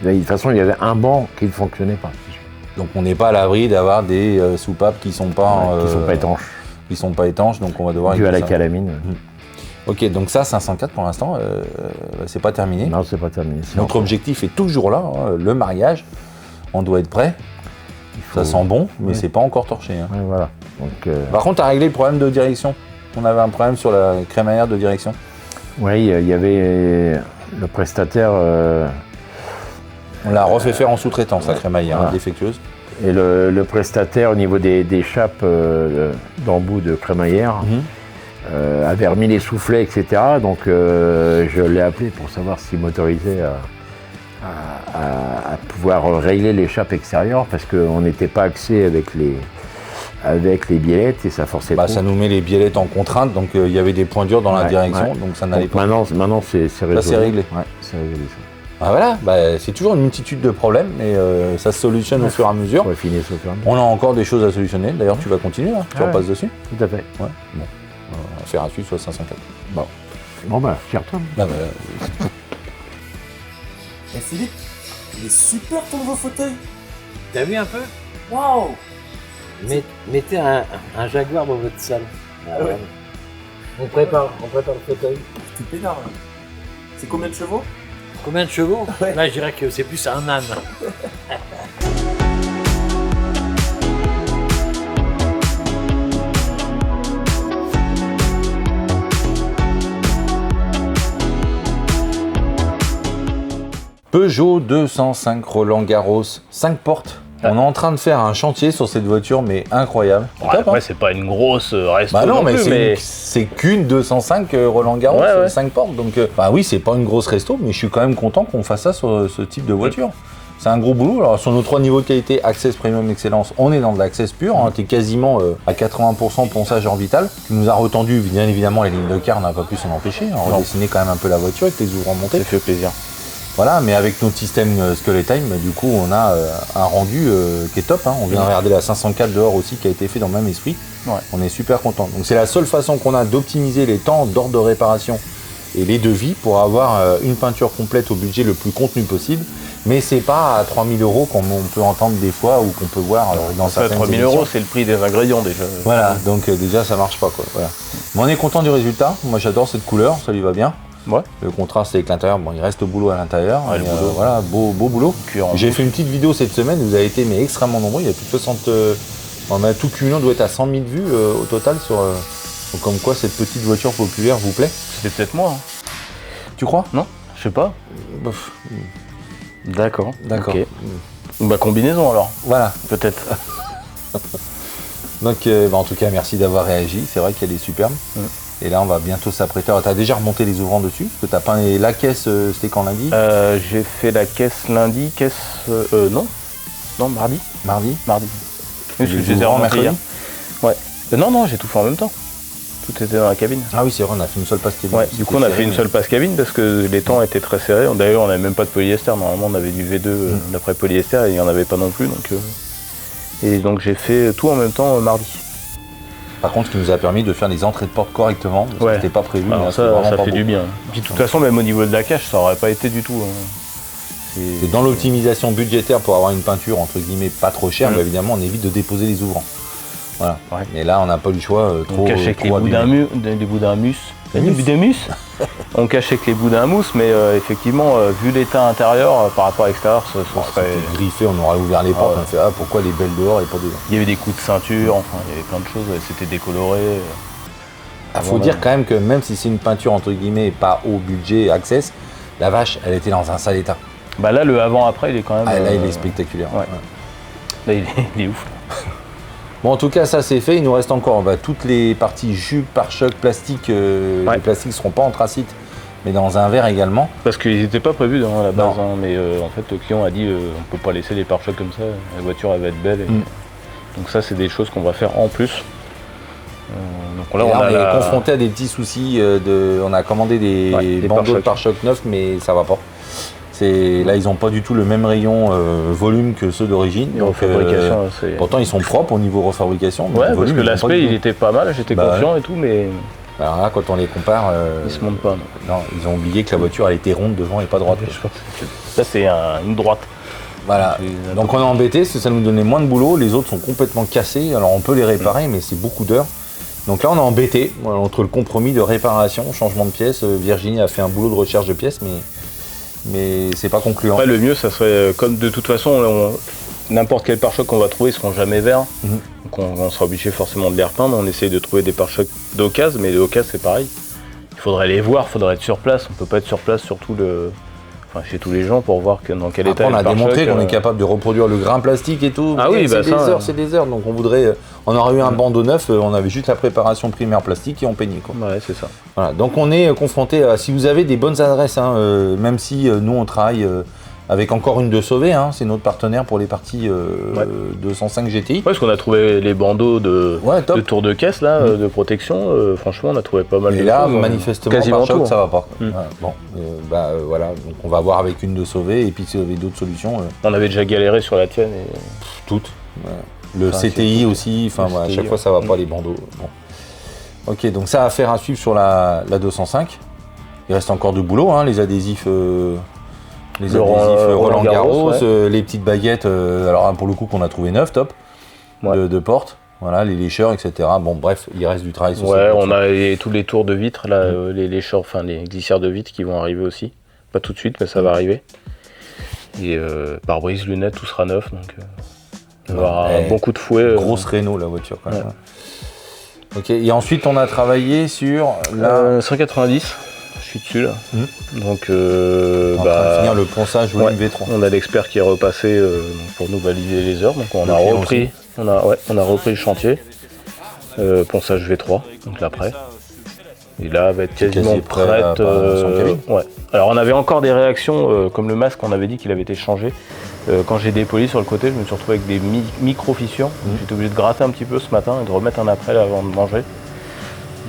De toute façon, il y avait un banc qui ne fonctionnait pas. Donc on n'est pas à l'abri d'avoir des soupapes qui sont pas étanches. Qui sont pas étanches, donc on va devoir... Dû à la calamine. Ok, donc ça, 504 pour l'instant, c'est pas terminé. Non, c'est pas terminé. Notre objectif est toujours là, hein, le mariage. On doit être prêt. Ça sent bon, mais c'est pas encore torché. Hein. Ouais, voilà. Donc, Par contre, tu as réglé le problème de direction. On avait un problème sur la crémaillère de direction. Oui, il y avait le prestataire... On l'a refait faire en sous-traitance, la crémaillère défectueuse. Et le prestataire, au niveau des chapes d'embout de crémaillère, avait remis les soufflets, etc. Donc je l'ai appelé pour savoir s'il m'autorisait à pouvoir régler les chapes extérieures, parce qu'on n'était pas axé avec les biellettes et ça forçait trop. Ça nous met les biellettes en contrainte, donc il y avait des points durs dans la direction, donc ça n'allait pas. Maintenant c'est réglé. Là, c'est réglé. Ouais, c'est réglé. Voilà, c'est toujours une multitude de problèmes, mais ça se solutionne au fur et à mesure. On a encore des choses à solutionner, d'ailleurs tu vas continuer, hein. Tu repasses dessus. Tout à fait. Ouais. Bon. On va faire un suite soit 504. Bon fier-toi. Philippe, il est super ton nouveau fauteuil. T'as vu un peu? Waouh. Mettez un Jaguar dans votre salle. Ouais. On prépare le fauteuil. Tu pédales. C'est combien de chevaux? Combien de chevaux? Là, je dirais que c'est plus un âne. Peugeot 205 Roland Garros, 5 portes. On est en train de faire un chantier sur cette voiture, mais incroyable. Ouais, après, c'est pas une grosse resto. Bah non, non mais plus, c'est qu'une 205 Roland Garros, Ouais. 5 portes. Donc, bah oui, c'est pas une grosse resto, mais je suis quand même content qu'on fasse ça sur ce type de voiture. C'est un gros boulot. Alors, sur nos 3 niveaux de qualité, Access, Premium, Excellence, on est dans de l'Access pur. Hein. T'es quasiment à 80% ponçage orbital. Tu nous as retendu, bien évidemment, les lignes de car, on n'a pas pu s'en empêcher. On a redessiné quand même un peu la voiture avec les ouvrants montés. Ça fait plaisir. Voilà, mais avec notre système Skull-Time, du coup, on a un rendu qui est top. Hein. On vient de regarder la 504 dehors aussi, qui a été fait dans le même esprit. Ouais. On est super content. Donc c'est la seule façon qu'on a d'optimiser les temps d'ordre de réparation et les devis pour avoir une peinture complète au budget le plus contenu possible. Mais c'est pas à 3 000 € comme on peut entendre des fois ou qu'on peut voir dans certaines 3 000 émissions. €, c'est le prix des ingrédients déjà. Voilà, donc déjà ça marche pas quoi. Voilà. Mais on est content du résultat. Moi j'adore cette couleur, ça lui va bien. Ouais. Le contraste avec l'intérieur, bon, il reste au boulot à l'intérieur. Ouais, Et, le boulot. voilà, beau boulot. Cuir en J'ai bouche. fait une petite vidéo cette semaine, vous avez été mais extrêmement nombreux. Il y a plus de 60. On a tout cumulé, on doit être à 100 000 vues au total sur. Donc, comme quoi cette petite voiture populaire vous plaît. C'était peut-être moi. Hein. Tu crois? Non, je sais pas. Bof. D'accord. D'accord. Ok. Bah combinaison alors, Voilà. peut-être. Donc, en tout cas, merci d'avoir réagi. C'est vrai qu'elle est superbe. Et là, on va bientôt s'apprêter. Tu as déjà remonté les ouvrants dessus? Parce que tu as peint la caisse, c'était quand lundi? J'ai fait la caisse lundi, non. Non, mardi. Mardi? Mardi. Oui, Les je les ai ouvrants remontés mercredi? hier. Ouais. Non, j'ai tout fait en même temps. Tout était dans la cabine. Ah oui, c'est vrai, on a fait une seule passe cabine. Ouais, du coup on a fait une seule passe cabine parce que les temps étaient très serrés. D'ailleurs on n'avait même pas de polyester, normalement on avait du V2 d'après polyester et il n'y en avait pas non plus. Et donc j'ai fait tout en même temps mardi. Par contre, ce qui nous a permis de faire les entrées de porte correctement, parce que c'était pas prévu. mais Alors là, c'était vraiment ça pas fait beau. du bien. Puis de toute façon même au niveau de la cache ça aurait pas été du tout. Hein. Et dans l'optimisation budgétaire pour avoir une peinture entre guillemets pas trop chère, bah, évidemment on évite de déposer les ouvrants. Voilà. Ouais. Mais là on n'a pas eu le choix trop. On cache avec les bouts d'un abîmé. mus. On cache avec les bouts d'un mousse, mais effectivement, vu l'état intérieur par rapport à l'extérieur, ce serait. C'était griffé, on aurait ouvert les portes, ouais. on fait pourquoi les belles dehors et pas dedans. Il y avait des coups de ceinture, enfin il y avait plein de choses, c'était décoloré. Faut dire quand même que même si c'est une peinture entre guillemets pas au budget Access, la vache elle était dans un sale état. Bah là le avant-après il est quand même. Ah, là il est spectaculaire. ouais. Ouais. Là il est ouf. Bon, en tout cas, ça c'est fait. Il nous reste encore toutes les parties jus, pare-choc, plastique. Les plastiques ne seront pas anthracite, mais dans un verre également. Parce qu'ils n'étaient pas prévus dans la base, Non. hein, mais en fait le client a dit on peut pas laisser les pare-chocs comme ça, la voiture elle va être belle. Donc ça c'est des choses qu'on va faire en plus. Donc là, Et là, on est la- confronté à des petits soucis. On a commandé des des bandeaux de pare-chocs. pare-choc neufs, mais ça va pas. Là, ils n'ont pas du tout le même rayon volume que ceux d'origine. Et Donc, refabrication, c'est. pourtant, ils sont propres au niveau refabrication. mais Ouais, le parce volume, que ils ont pas l'aspect du il tout. était pas mal, j'étais Bah confiant et tout, mais Alors là, quand on les compare, il se monte pas. Non. non, ils ont oublié que la voiture elle était ronde devant et pas droite. Là c'est une droite. Voilà. Donc on est embêté parce que ça nous donnait moins de boulot. Les autres sont complètement cassés. Alors on peut les réparer, mais c'est beaucoup d'heures. Donc là on est embêté voilà, entre le compromis de réparation, changement de pièces. Virginie a fait un boulot de recherche de pièces, mais c'est pas concluant. Après le mieux ça serait comme de toute façon n'importe quel pare-choc qu'on va trouver ils seront jamais verts. Donc on sera obligé forcément de les repeindre. On essaye de trouver des pare-chocs d'occasion, mais d'occasion c'est pareil. Il faudrait les voir, il faudrait être sur place. On peut pas être sur place surtout chez tous les gens pour voir dans quel Après, état on a est le démontré pare-choc, qu'on est capable de reproduire le grain plastique et tout. Ah mais oui, bah c'est ça, c'est des heures. Donc on aurait eu un bandeau neuf, on avait juste la préparation primaire plastique et on peignait quoi. Ouais, c'est ça. Voilà. Donc on est confronté à, si vous avez des bonnes adresses, même si nous on travaille avec encore une de Sauvé, c'est notre partenaire pour les parties 205 GTI. Ouais, parce qu'on a trouvé les bandeaux de top. tour de caisse là, de protection. Franchement, on a trouvé pas mal Et de là, choses. manifestement, quasiment par choc, tout. ça va pas. Voilà. Bon, voilà. Donc on va voir avec une de Sauvé et puis si vous avez d'autres solutions, On avait déjà galéré sur la tienne. Et... toutes. Voilà. Le Enfin, CTI c'est- aussi. Enfin, voilà, à CTI, chaque fois, ça va pas les bandeaux. Bon. Ok, donc ça à faire à suivre sur la 205. Il reste encore du boulot, les adhésifs. Roland Garros, ouais. les petites baguettes, alors pour le coup qu'on a trouvé neuf, top, Ouais. de porte, voilà, les lécheurs, etc. Bon bref, il reste du travail sur Ouais, cette on voiture. a tous les tours de vitres, là, les lécheurs, enfin les glissières de vitres qui vont arriver aussi. Pas tout de suite, mais ça va arriver. Et pare-brise, lunettes, tout sera neuf, donc il va y avoir un bon coup de fouet. Grosse Renault la voiture quand même. Ok, et ensuite on a travaillé sur la... 190. suis dessus là. Donc On va finir le ponçage volume V3. on a l'expert qui est repassé pour nous valider les heures. Donc on a repris le chantier. Ponçage V3, donc là prêt. Et là elle va être quasiment quasi prêt prête. son cabine. Ouais. Alors on avait encore des réactions comme le masque, on avait dit qu'il avait été changé. Quand j'ai dépoli sur le côté, je me suis retrouvé avec des micro-fissures. J'étais obligé de gratter un petit peu ce matin et de remettre un après là, avant de manger.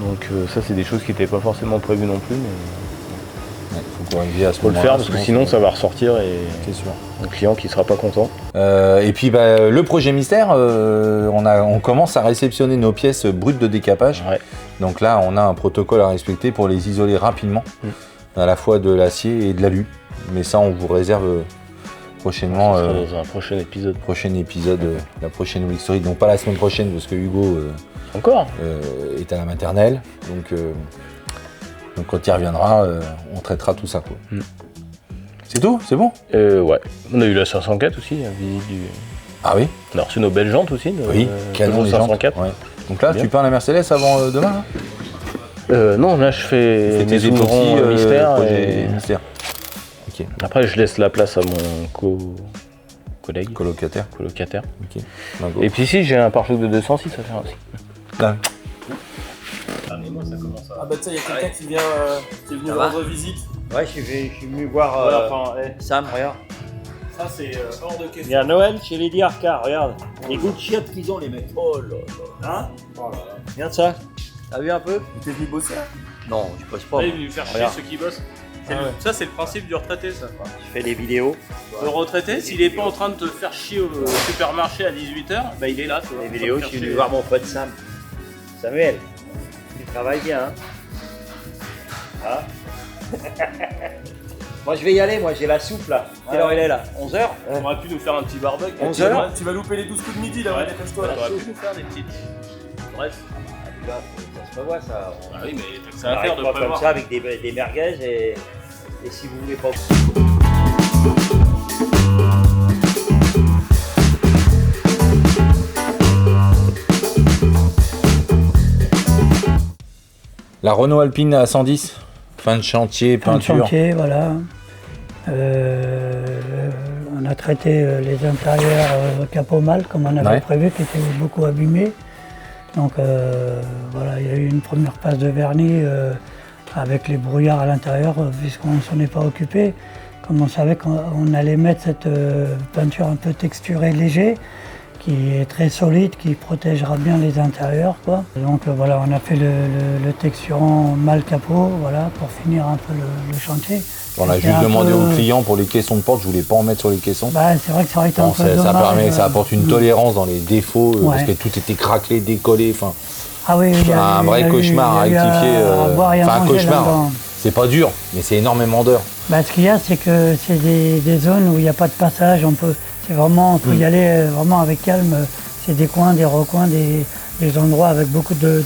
Donc ça c'est des choses qui n'étaient pas forcément prévues non plus, mais Faut corriger à ce faut le moment-là, faire parce que sinon ça va ressortir et c'est sûr. le client qui sera pas content. Et puis le projet mystère, on commence à réceptionner nos pièces brutes de décapage. Ouais. Donc là, on a un protocole à respecter pour les isoler rapidement, à la fois de l'acier et de l'alu. Mais ça, on vous réserve prochainement. Ça sera dans un prochain épisode. La prochaine Week Story. Donc pas la semaine prochaine parce que Hugo Encore est à la maternelle. Donc quand il reviendra, on traitera tout ça, quoi. C'est tout? C'est bon? Ouais. On a eu la 504 aussi, visite du. Ah oui? On a reçu nos belles jantes aussi. Oui, canon les jantes. 504. Ouais. Donc là, Bien. tu peins la Mercedes avant demain, là? Non, là je fais C'était mes des ouvrants petits mystères. projets Et mystères. Ok. après, je laisse la place à mon collègue, Colocataire. colocataire. Ok. Bingo. Et puis ici, j'ai un pare-choc de 206 à faire aussi. Là. Ah bah tiens, il y a quelqu'un qui est venu rendre visite. Ouais, je suis venu voir Voilà, enfin, Sam, regarde. ça c'est hors de Il question. y a Noël chez Lady Arca, regarde. Les goûts de chiottes qu'ils ont, les mecs. Oh là là. Hein? Oh là là. Regarde ça. T'as vu un peu? T'es venu bosser là? Non, je bosse pas. Là, il est venu faire chier Regarde. ceux qui bossent. Ah ouais. Ça, c'est le principe du retraité, ça. Je fais des vidéos. Le retraité, s'il est pas en train de te faire chier au supermarché à 18h, bah il est là, tu vois. Des vidéos, je suis venu voir mon pote Sam. Samuel, tu travailles bien, hein? Ah. Moi, je vais y aller, moi, j'ai la soupe là. Quelle heure il est là? 11h? On aurait pu nous faire un petit barbecue. 11 Tu heures vas- Tu vas louper les 12 coups de midi là, ouais, dépêche-toi là. T'aurais pu nous faire des petites. Bref. Ça se revoit ça. Bah oui, mais t'as que Ça ça à faire arrive de pas comme prévoir. ça avec des merguez et si vous voulez pas. La Renault Alpine à 110. Fin de chantier, Fin de peinture. chantier, voilà. On a traité les intérieurs capot mal, comme on avait Ouais. prévu, qui étaient beaucoup abîmés. Donc voilà, il y a eu une première passe de vernis avec les brouillards à l'intérieur, puisqu'on ne s'en est pas occupé. Comme on savait qu'on allait mettre cette peinture un peu texturée léger, qui est très solide, qui protégera bien les intérieurs, quoi. Donc voilà, on a fait le texturant mal capot, voilà, pour finir un peu le chantier. On a C'était juste un demandé peu- au client pour les caissons de porte, je voulais pas en mettre sur les caissons. Bah, c'est vrai que ça aurait été un Bon, peu ça dommage. apporte une tolérance dans les défauts, Ouais. parce que tout était craquelé, décollé, enfin, Ah oui, il y a un eu- vrai il y a eu- cauchemar à il y a eu rectifier. à boire et à Enfin, un manger cauchemar, là-dedans. c'est pas dur, mais c'est énormément d'heures. Bah, ce qu'il y a, c'est que c'est des zones où il n'y a pas de passage. On peut y aller vraiment avec calme. C'est des coins, des recoins, des endroits avec beaucoup de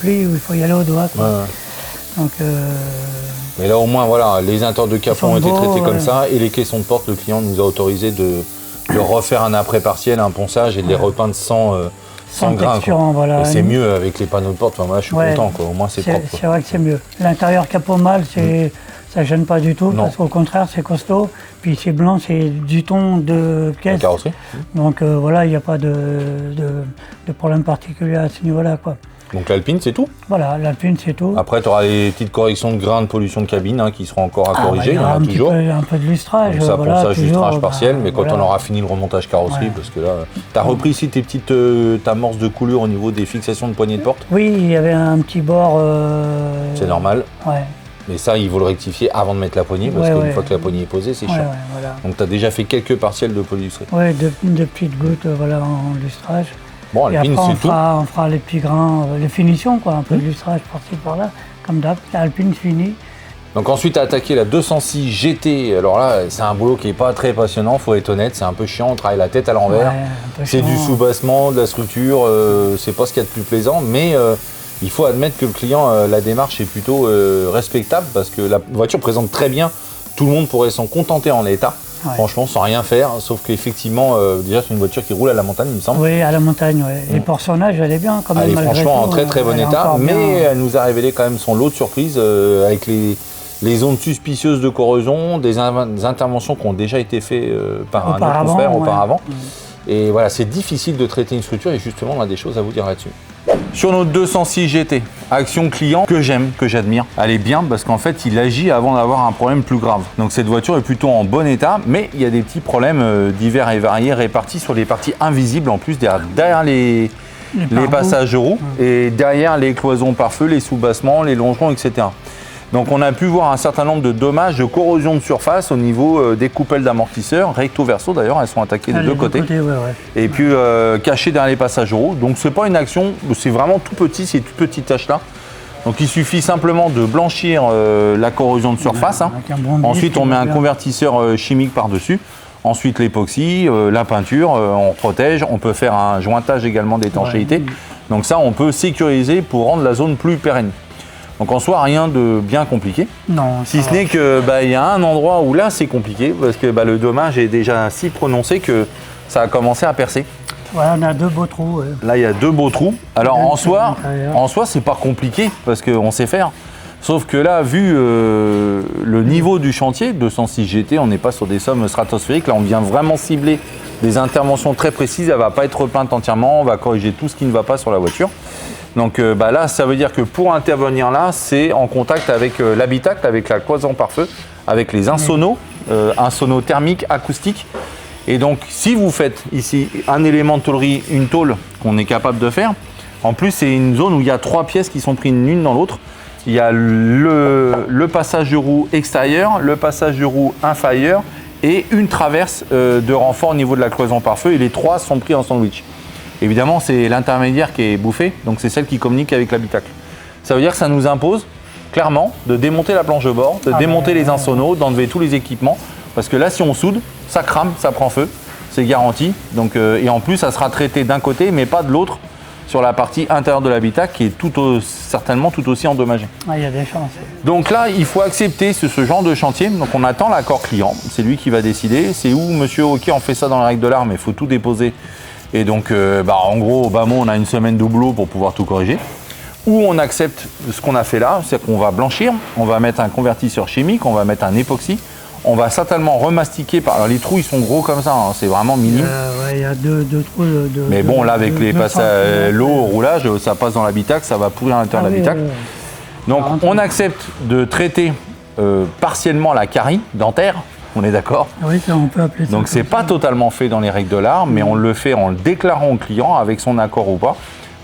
plis où il faut y aller au doigt, quoi. Ouais. Donc, Mais là, au moins, voilà, les intérieurs de capot sont ont été beaux, traités comme ouais. ça, et les caissons de porte, le client nous a autorisé de refaire un après partiel, un ponçage et de les repeindre sans grain, quoi. texturant, voilà. Et c'est mieux avec les panneaux de porte. Enfin, moi, je suis Ouais. content, quoi. Au moins, c'est propre, quoi. C'est vrai que c'est mieux. L'intérieur capot mal, ça gêne pas du tout, Non. parce qu'au contraire, c'est costaud. Puis c'est blanc, c'est du ton de La caisse. carrosserie. Donc voilà, il n'y a pas de problème particulier à ce niveau-là, quoi. Donc l'Alpine, c'est tout. Voilà, l'Alpine, c'est tout. Après, tu auras les petites corrections de grains de pollution de cabine qui seront encore à Ah, corriger, bah, il y il y en aura a un petit toujours. un peu de lustrage. Donc ça, voilà, ponçage, toujours, lustrage bah, partiel, mais quand voilà. on aura fini le remontage carrosserie, Ouais. parce que là, tu as repris ici tes petites amorces de coulure au niveau des fixations de poignées de porte. Oui, il y avait un petit bord. C'est normal. Ouais, Mais ça, il faut le rectifier avant de mettre la poignée, parce Ouais, qu'une ouais. fois que la poignée est posée, c'est ouais, chiant. ouais, voilà. Donc tu as déjà fait quelques partiels de polyustré. Ouais, de petites gouttes voilà, en lustrage. Bon, Et Alpine, après, c'est tout. on fera les petits grains, les finitions, quoi, un peu de lustrage par-ci par-là, comme d'hab. L'Alpine finie. Donc ensuite, à attaquer la 206 GT. Alors là, c'est un boulot qui n'est pas très passionnant, faut être honnête. C'est un peu chiant, on travaille la tête à l'envers. Ouais, un peu C'est du chiant. soubassement, de la structure, c'est pas ce qu'il y a de plus plaisant, mais il faut admettre que le client, la démarche est plutôt respectable parce que la voiture présente très bien. Tout le monde pourrait s'en contenter en l'état, Ouais. franchement, sans rien faire. Sauf qu'effectivement, déjà, c'est une voiture qui roule à la montagne, il me semble. Oui, à la montagne, ouais. Et pour son âge, elle est bien quand même. Elle est malgré franchement tout, en très très bon elle est état, encore mais bien. elle nous a révélé quand même son lot de surprises avec les les zones suspicieuses de corrosion, des interventions qui ont déjà été faites par un autre confrère auparavant. Et voilà, c'est difficile de traiter une structure et justement, on a des choses à vous dire là-dessus. Sur notre 206 GT, action client que j'aime, que j'admire, elle est bien parce qu'en fait, il agit avant d'avoir un problème plus grave. Donc cette voiture est plutôt en bon état, mais il y a des petits problèmes divers et variés répartis sur les parties invisibles en plus derrière les passages de roues et derrière les cloisons pare-feu, les sous-bassements, les longerons, etc. Donc on a pu voir un certain nombre de dommages de corrosion de surface au niveau des coupelles d'amortisseurs, recto verso d'ailleurs, elles sont attaquées de deux côtés. Et puis cachées derrière les passages de roues. Donc c'est pas une action, c'est vraiment tout petit, ces toutes petites tâches-là. Donc il suffit simplement de blanchir la corrosion de surface. Ensuite on met un convertisseur chimique par-dessus. Ensuite l'époxy, la peinture, on protège. On peut faire un jointage également d'étanchéité. Donc ça on peut sécuriser pour rendre la zone plus pérenne. Donc en soi, rien de bien compliqué. Non. Si ce n'est que y a un endroit où là c'est compliqué parce que le dommage est déjà si prononcé que ça a commencé à percer. Ouais, on a 2 beaux trous. Là, il y a 2 beaux trous. Alors en soi, c'est pas compliqué parce qu'on sait faire. Sauf que là, vu le niveau du chantier, 206 GT, on n'est pas sur des sommes stratosphériques. Là, on vient vraiment cibler des interventions très précises. Elle ne va pas être repeinte entièrement. On va corriger tout ce qui ne va pas sur la voiture. Donc là, ça veut dire que pour intervenir là, c'est en contact avec l'habitacle, avec la cloison pare-feu, avec les insonos, insonos thermiques, acoustiques. Et donc, si vous faites ici un élément de tôlerie, une tôle qu'on est capable de faire, en plus, c'est une zone où il y a 3 pièces qui sont prises l'une dans l'autre. Il y a le passage de roue extérieur, le passage de roue inférieur et une traverse de renfort au niveau de la cloison pare-feu. Et les 3 sont pris en sandwich. Évidemment, c'est l'intermédiaire qui est bouffé, donc c'est celle qui communique avec l'habitacle. Ça veut dire que ça nous impose clairement de démonter la planche de bord, de démonter les insonos, d'enlever tous les équipements, parce que là, si on soude, ça crame, ça prend feu, c'est garanti. Donc, et en plus, ça sera traité d'un côté, mais pas de l'autre, sur la partie intérieure de l'habitacle, qui est certainement tout aussi endommagée. Il y a des chances. Donc là, il faut accepter ce genre de chantier. Donc on attend l'accord client, c'est lui qui va décider. C'est où monsieur, ok, on fait ça dans les règles de l'art, mais il faut tout déposer. Et donc, en gros, au bas mot, on a une semaine de boulot pour pouvoir tout corriger. Ou on accepte ce qu'on a fait là, c'est qu'on va blanchir, on va mettre un convertisseur chimique, on va mettre un époxy, on va certainement remastiquer. Alors les trous, ils sont gros comme ça, hein, c'est vraiment minime. Il y a deux trous de... Mais bon, là, avec les passages, l'eau au roulage, ça passe dans l'habitacle, ça va pourrir à l'intérieur de l'habitacle. Donc, on accepte de traiter partiellement la carie dentaire. On est d'accord? Oui, ça, on peut appeler ça. Donc c'est pas totalement fait dans les règles de l'art, mais on le fait en le déclarant au client avec son accord ou pas.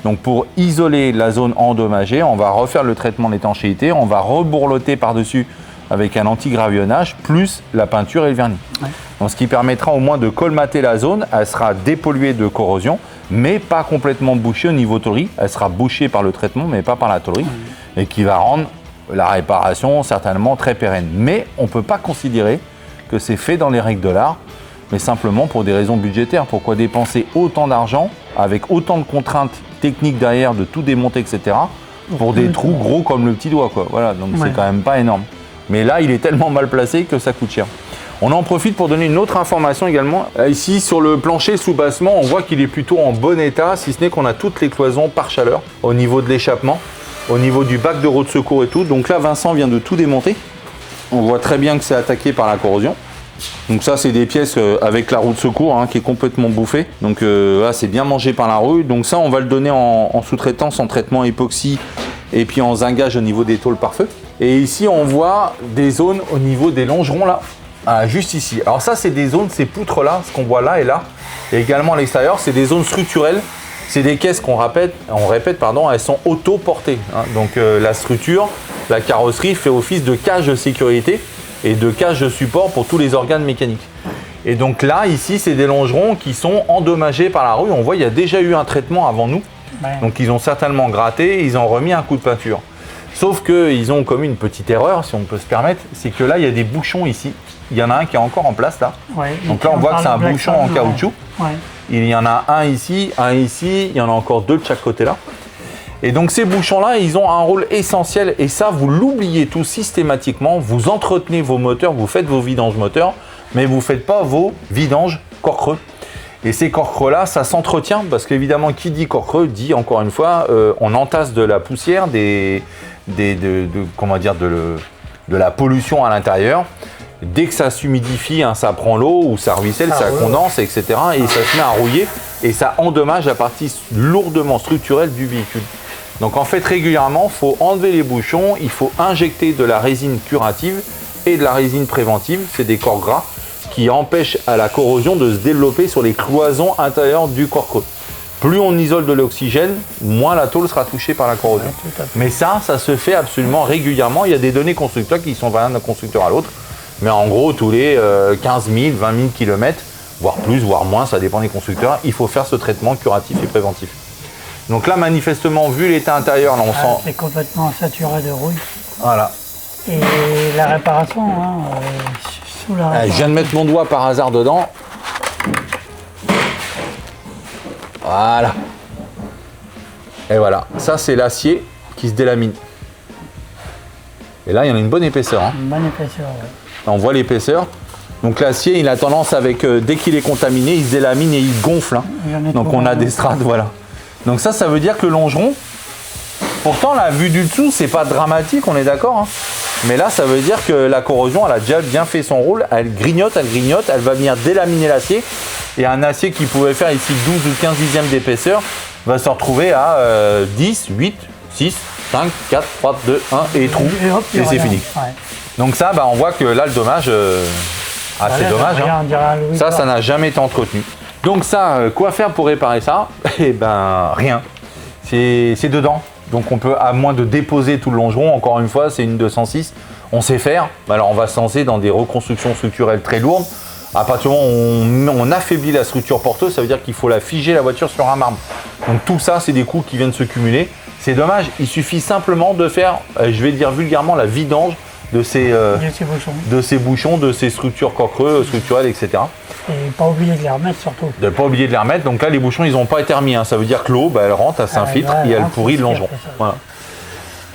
Donc pour isoler la zone endommagée, on va refaire le traitement d'étanchéité, on va rebourloter par-dessus avec un anti-gravillonnage, plus la peinture et le vernis. Ouais. Donc ce qui permettra au moins de colmater la zone, elle sera dépolluée de corrosion, mais pas complètement bouchée au niveau tôlerie. Elle sera bouchée par le traitement, mais pas par la tôlerie, et qui va rendre la réparation certainement très pérenne. Mais on ne peut pas considérer que c'est fait dans les règles de l'art, mais simplement pour des raisons budgétaires. Pourquoi dépenser autant d'argent, avec autant de contraintes techniques derrière, de tout démonter, etc., pour des trous gros comme le petit doigt, quoi. Voilà, donc c'est quand même pas énorme. Mais là, il est tellement mal placé que ça coûte cher. On en profite pour donner une autre information également. Ici, sur le plancher sous-bassement, on voit qu'il est plutôt en bon état, si ce n'est qu'on a toutes les cloisons par chaleur au niveau de l'échappement, au niveau du bac de roue de secours et tout. Donc là, Vincent vient de tout démonter. On voit très bien que c'est attaqué par la corrosion. Donc ça, c'est des pièces avec la roue de secours qui est complètement bouffée. Donc là, c'est bien mangé par la rouille. Donc ça, on va le donner en sous-traitance, en traitement époxy et puis en zingage au niveau des tôles pare-feu. Et ici, on voit des zones au niveau des longerons là, juste ici. Alors ça, c'est des zones, ces poutres-là, ce qu'on voit là et là. Et également à l'extérieur, c'est des zones structurelles. C'est des caisses qu'on répète, elles sont auto-portées. Donc la structure, la carrosserie fait office de cage de sécurité et de cage de support pour tous les organes mécaniques. Et donc là, ici, c'est des longerons qui sont endommagés par la rouille. On voit, il y a déjà eu un traitement avant nous. Donc ils ont certainement gratté, ils ont remis un coup de peinture. Sauf qu'ils ont commis une petite erreur, si on peut se permettre, c'est que là, il y a des bouchons ici. Il y en a un qui est encore en place là. Donc là, on voit que c'est un bouchon en caoutchouc. Il y en a un ici, il y en a encore 2 de chaque côté là. Et donc ces bouchons-là, ils ont un rôle essentiel et ça, vous l'oubliez tout systématiquement. Vous entretenez vos moteurs, vous faites vos vidanges moteurs, mais vous ne faites pas vos vidanges corps creux. Et ces corps creux-là, ça s'entretient parce qu'évidemment, qui dit corps creux dit encore une fois, on entasse de la poussière, de la pollution à l'intérieur. Dès que ça s'humidifie, hein, ça prend l'eau ou ça ruisselle, ça condense, etc. Et ça se met à rouiller et ça endommage la partie lourdement structurelle du véhicule. Donc en fait, régulièrement, il faut enlever les bouchons, il faut injecter de la résine curative et de la résine préventive. C'est des corps gras qui empêchent à la corrosion de se développer sur les cloisons intérieures du corps creux. Plus on isole de l'oxygène, moins la tôle sera touchée par la corrosion. Mais ça se fait absolument régulièrement. Il y a des données constructeurs qui sont variables d'un constructeur à l'autre. Mais en gros, tous les 15 000, 20 000 km, voire plus, voire moins, ça dépend des constructeurs, il faut faire ce traitement curatif et préventif. Donc là, manifestement, vu l'état intérieur, là, on sent... C'est complètement saturé de rouille. Voilà. Et la réparation, hein, sous la réparation. Je viens de mettre mon doigt par hasard dedans. Voilà. Et voilà, ça c'est l'acier qui se délamine. Et là, il y en a une bonne épaisseur. Hein. Une bonne épaisseur, ouais. On voit l'épaisseur. Donc l'acier, il a tendance avec, dès qu'il est contaminé, il se délamine et il gonfle. Hein. Donc on a des strates, voilà. Donc ça veut dire que le longeron, pourtant la vue du dessous, c'est pas dramatique, on est d'accord. Hein. Mais là, ça veut dire que la corrosion, elle a déjà bien fait son rôle. Elle grignote, elle va venir délaminer l'acier. Et un acier qui pouvait faire ici 12 ou 15 dixièmes d'épaisseur va se retrouver à 10, 8, 6, 5, 4, 3, 2, 1 et trou. Et c'est fini. Ouais. Donc ça, on voit que là, le dommage, c'est dommage. Hein. Ça n'a jamais été entretenu. Donc ça, quoi faire pour réparer ça? Eh ben, rien. C'est dedans. Donc on peut, à moins de déposer tout le longeron, encore une fois, c'est une 206, on sait faire. Alors on va se lancer dans des reconstructions structurelles très lourdes. À partir du moment où on affaiblit la structure porteuse, ça veut dire qu'il faut la figer la voiture sur un marbre. Donc tout ça, c'est des coûts qui viennent se cumuler. C'est dommage, il suffit simplement de faire, je vais dire vulgairement, la vidange de ces bouchons, de ces structures corps creux, structurelles, etc. Et pas oublier de les remettre surtout. De ne pas oublier de les remettre. Donc là, les bouchons, ils n'ont pas été remis. Hein. Ça veut dire que l'eau, elle rentre, elle s'infiltre et elle pourrit le longeron. Voilà.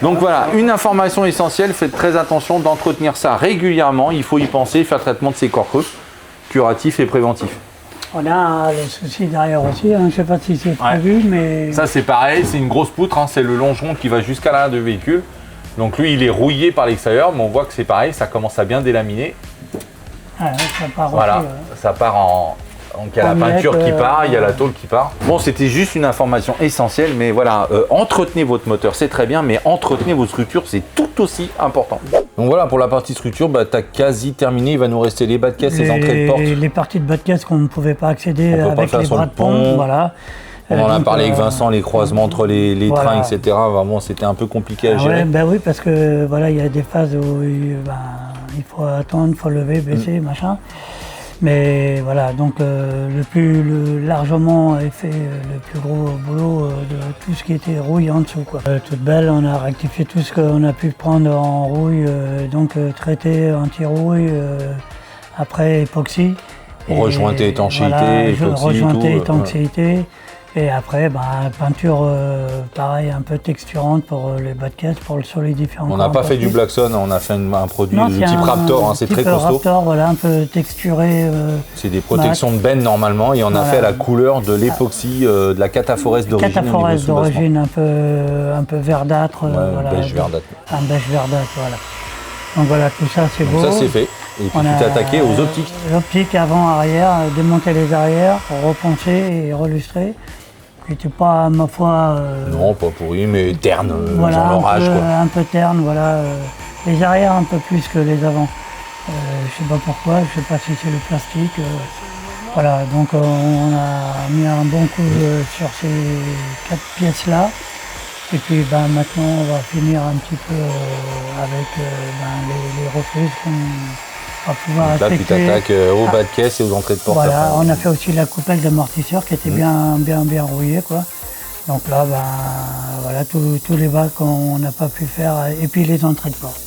Donc voilà, une information essentielle, faites très attention d'entretenir ça régulièrement. Il faut y penser, faire traitement de ces corps creux, curatif et préventif. On a le souci derrière aussi, hein. Je ne sais pas si c'est prévu, mais... Ça c'est pareil, c'est une grosse poutre, hein. C'est le longeron qui va jusqu'à l'intérieur du véhicule. Donc lui, il est rouillé par l'extérieur, mais on voit que c'est pareil, ça commence à bien délaminer. Ah, ça part voilà, aussi, ça part en... Donc il y a la peinture qui part, il y a la tôle qui part. Bon, c'était juste une information essentielle, mais voilà, entretenez votre moteur, c'est très bien, mais entretenez vos structures, c'est tout aussi important. Donc voilà, pour la partie structure, tu as quasi terminé, il va nous rester les bas de caisse, les entrées de porte. Les parties de bas de caisse qu'on ne pouvait pas accéder avec les bras de pont, voilà. On en a parlé avec Vincent, les croisements entre les trains, etc. Vraiment, c'était un peu compliqué à gérer. Ouais, oui, parce que voilà, il y a des phases où il faut attendre, il faut lever, baisser, machin. Mais voilà, donc largement est fait le plus gros boulot de tout ce qui était rouille en dessous, quoi. Toute belle, on a rectifié tout ce qu'on a pu prendre en rouille, donc traité anti-rouille, après époxy. Rejointé étanchéité, époxy, rejointé tout. étanchéité. Et après, peinture pareil, un peu texturante pour les bas de caisse, pour le solidifier encore. On n'a pas fait du Blackson, on a fait un produit de type Raptor, hein, c'est très costaud. Raptor, voilà, un peu texturé. C'est des protections de benne normalement, et on a fait à la couleur de l'époxy de la Cataforest d'origine. Cataforest d'origine, un peu verdâtre. Voilà, beige verdâtre. Un beige verdâtre, voilà. Donc voilà, tout ça c'est beau. Ça c'est fait. Et puis tu t'es attaqué aux optiques. L'optique avant, arrière, démonter les arrières, reponcer et relustrer. Qui n'était pas, ma foi... non, pas pourri, mais terne, voilà, genre l'orage, quoi. Un peu terne, voilà. Les arrières un peu plus que les avant. Je sais pas pourquoi, je sais pas si c'est le plastique. Voilà, donc on a mis un bon coup sur ces 4 pièces-là. Et puis maintenant, on va finir un petit peu avec les reprises qu'on va pouvoir donc là, tu t'attaques au bas de caisse et aux entrées de porte. Voilà, on a fait aussi la coupelle d'amortisseur qui était bien rouillée, quoi. Donc là, voilà, tous les bas qu'on n'a pas pu faire, et puis les entrées de porte.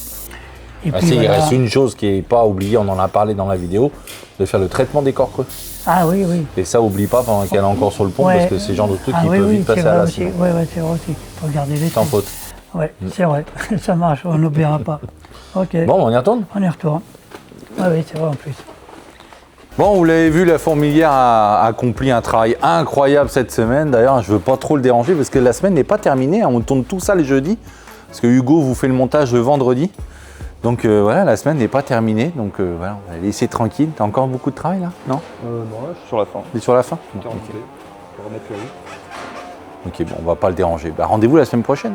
Et puis, il reste une chose qui n'est pas oubliée, on en a parlé dans la vidéo, de faire le traitement des corps creux. Ah oui, oui. Et ça, oublie pas pendant qu'elle est encore sur le pont, parce que c'est le genre de truc qui peut vite passer à la suite. Oui, c'est vrai aussi. Il faut garder les sans faute. Oui, c'est vrai. Ça marche, on n'oubliera pas. Ok. Bon, on y retourne? On y retourne. Oui, c'est vrai en plus. Bon, vous l'avez vu, la fourmilière a accompli un travail incroyable cette semaine. D'ailleurs, je ne veux pas trop le déranger parce que la semaine n'est pas terminée. On tourne tout ça le jeudi. Parce que Hugo vous fait le montage le vendredi. Donc voilà, la semaine n'est pas terminée, donc voilà, on va la laisser tranquille. T'as encore beaucoup de travail là? Non? Non, là, je suis sur la fin. T'es sur la fin? Tout est remonté. On va remettre le riz. Ok, bon, on va pas le déranger. Bah, rendez-vous la semaine prochaine.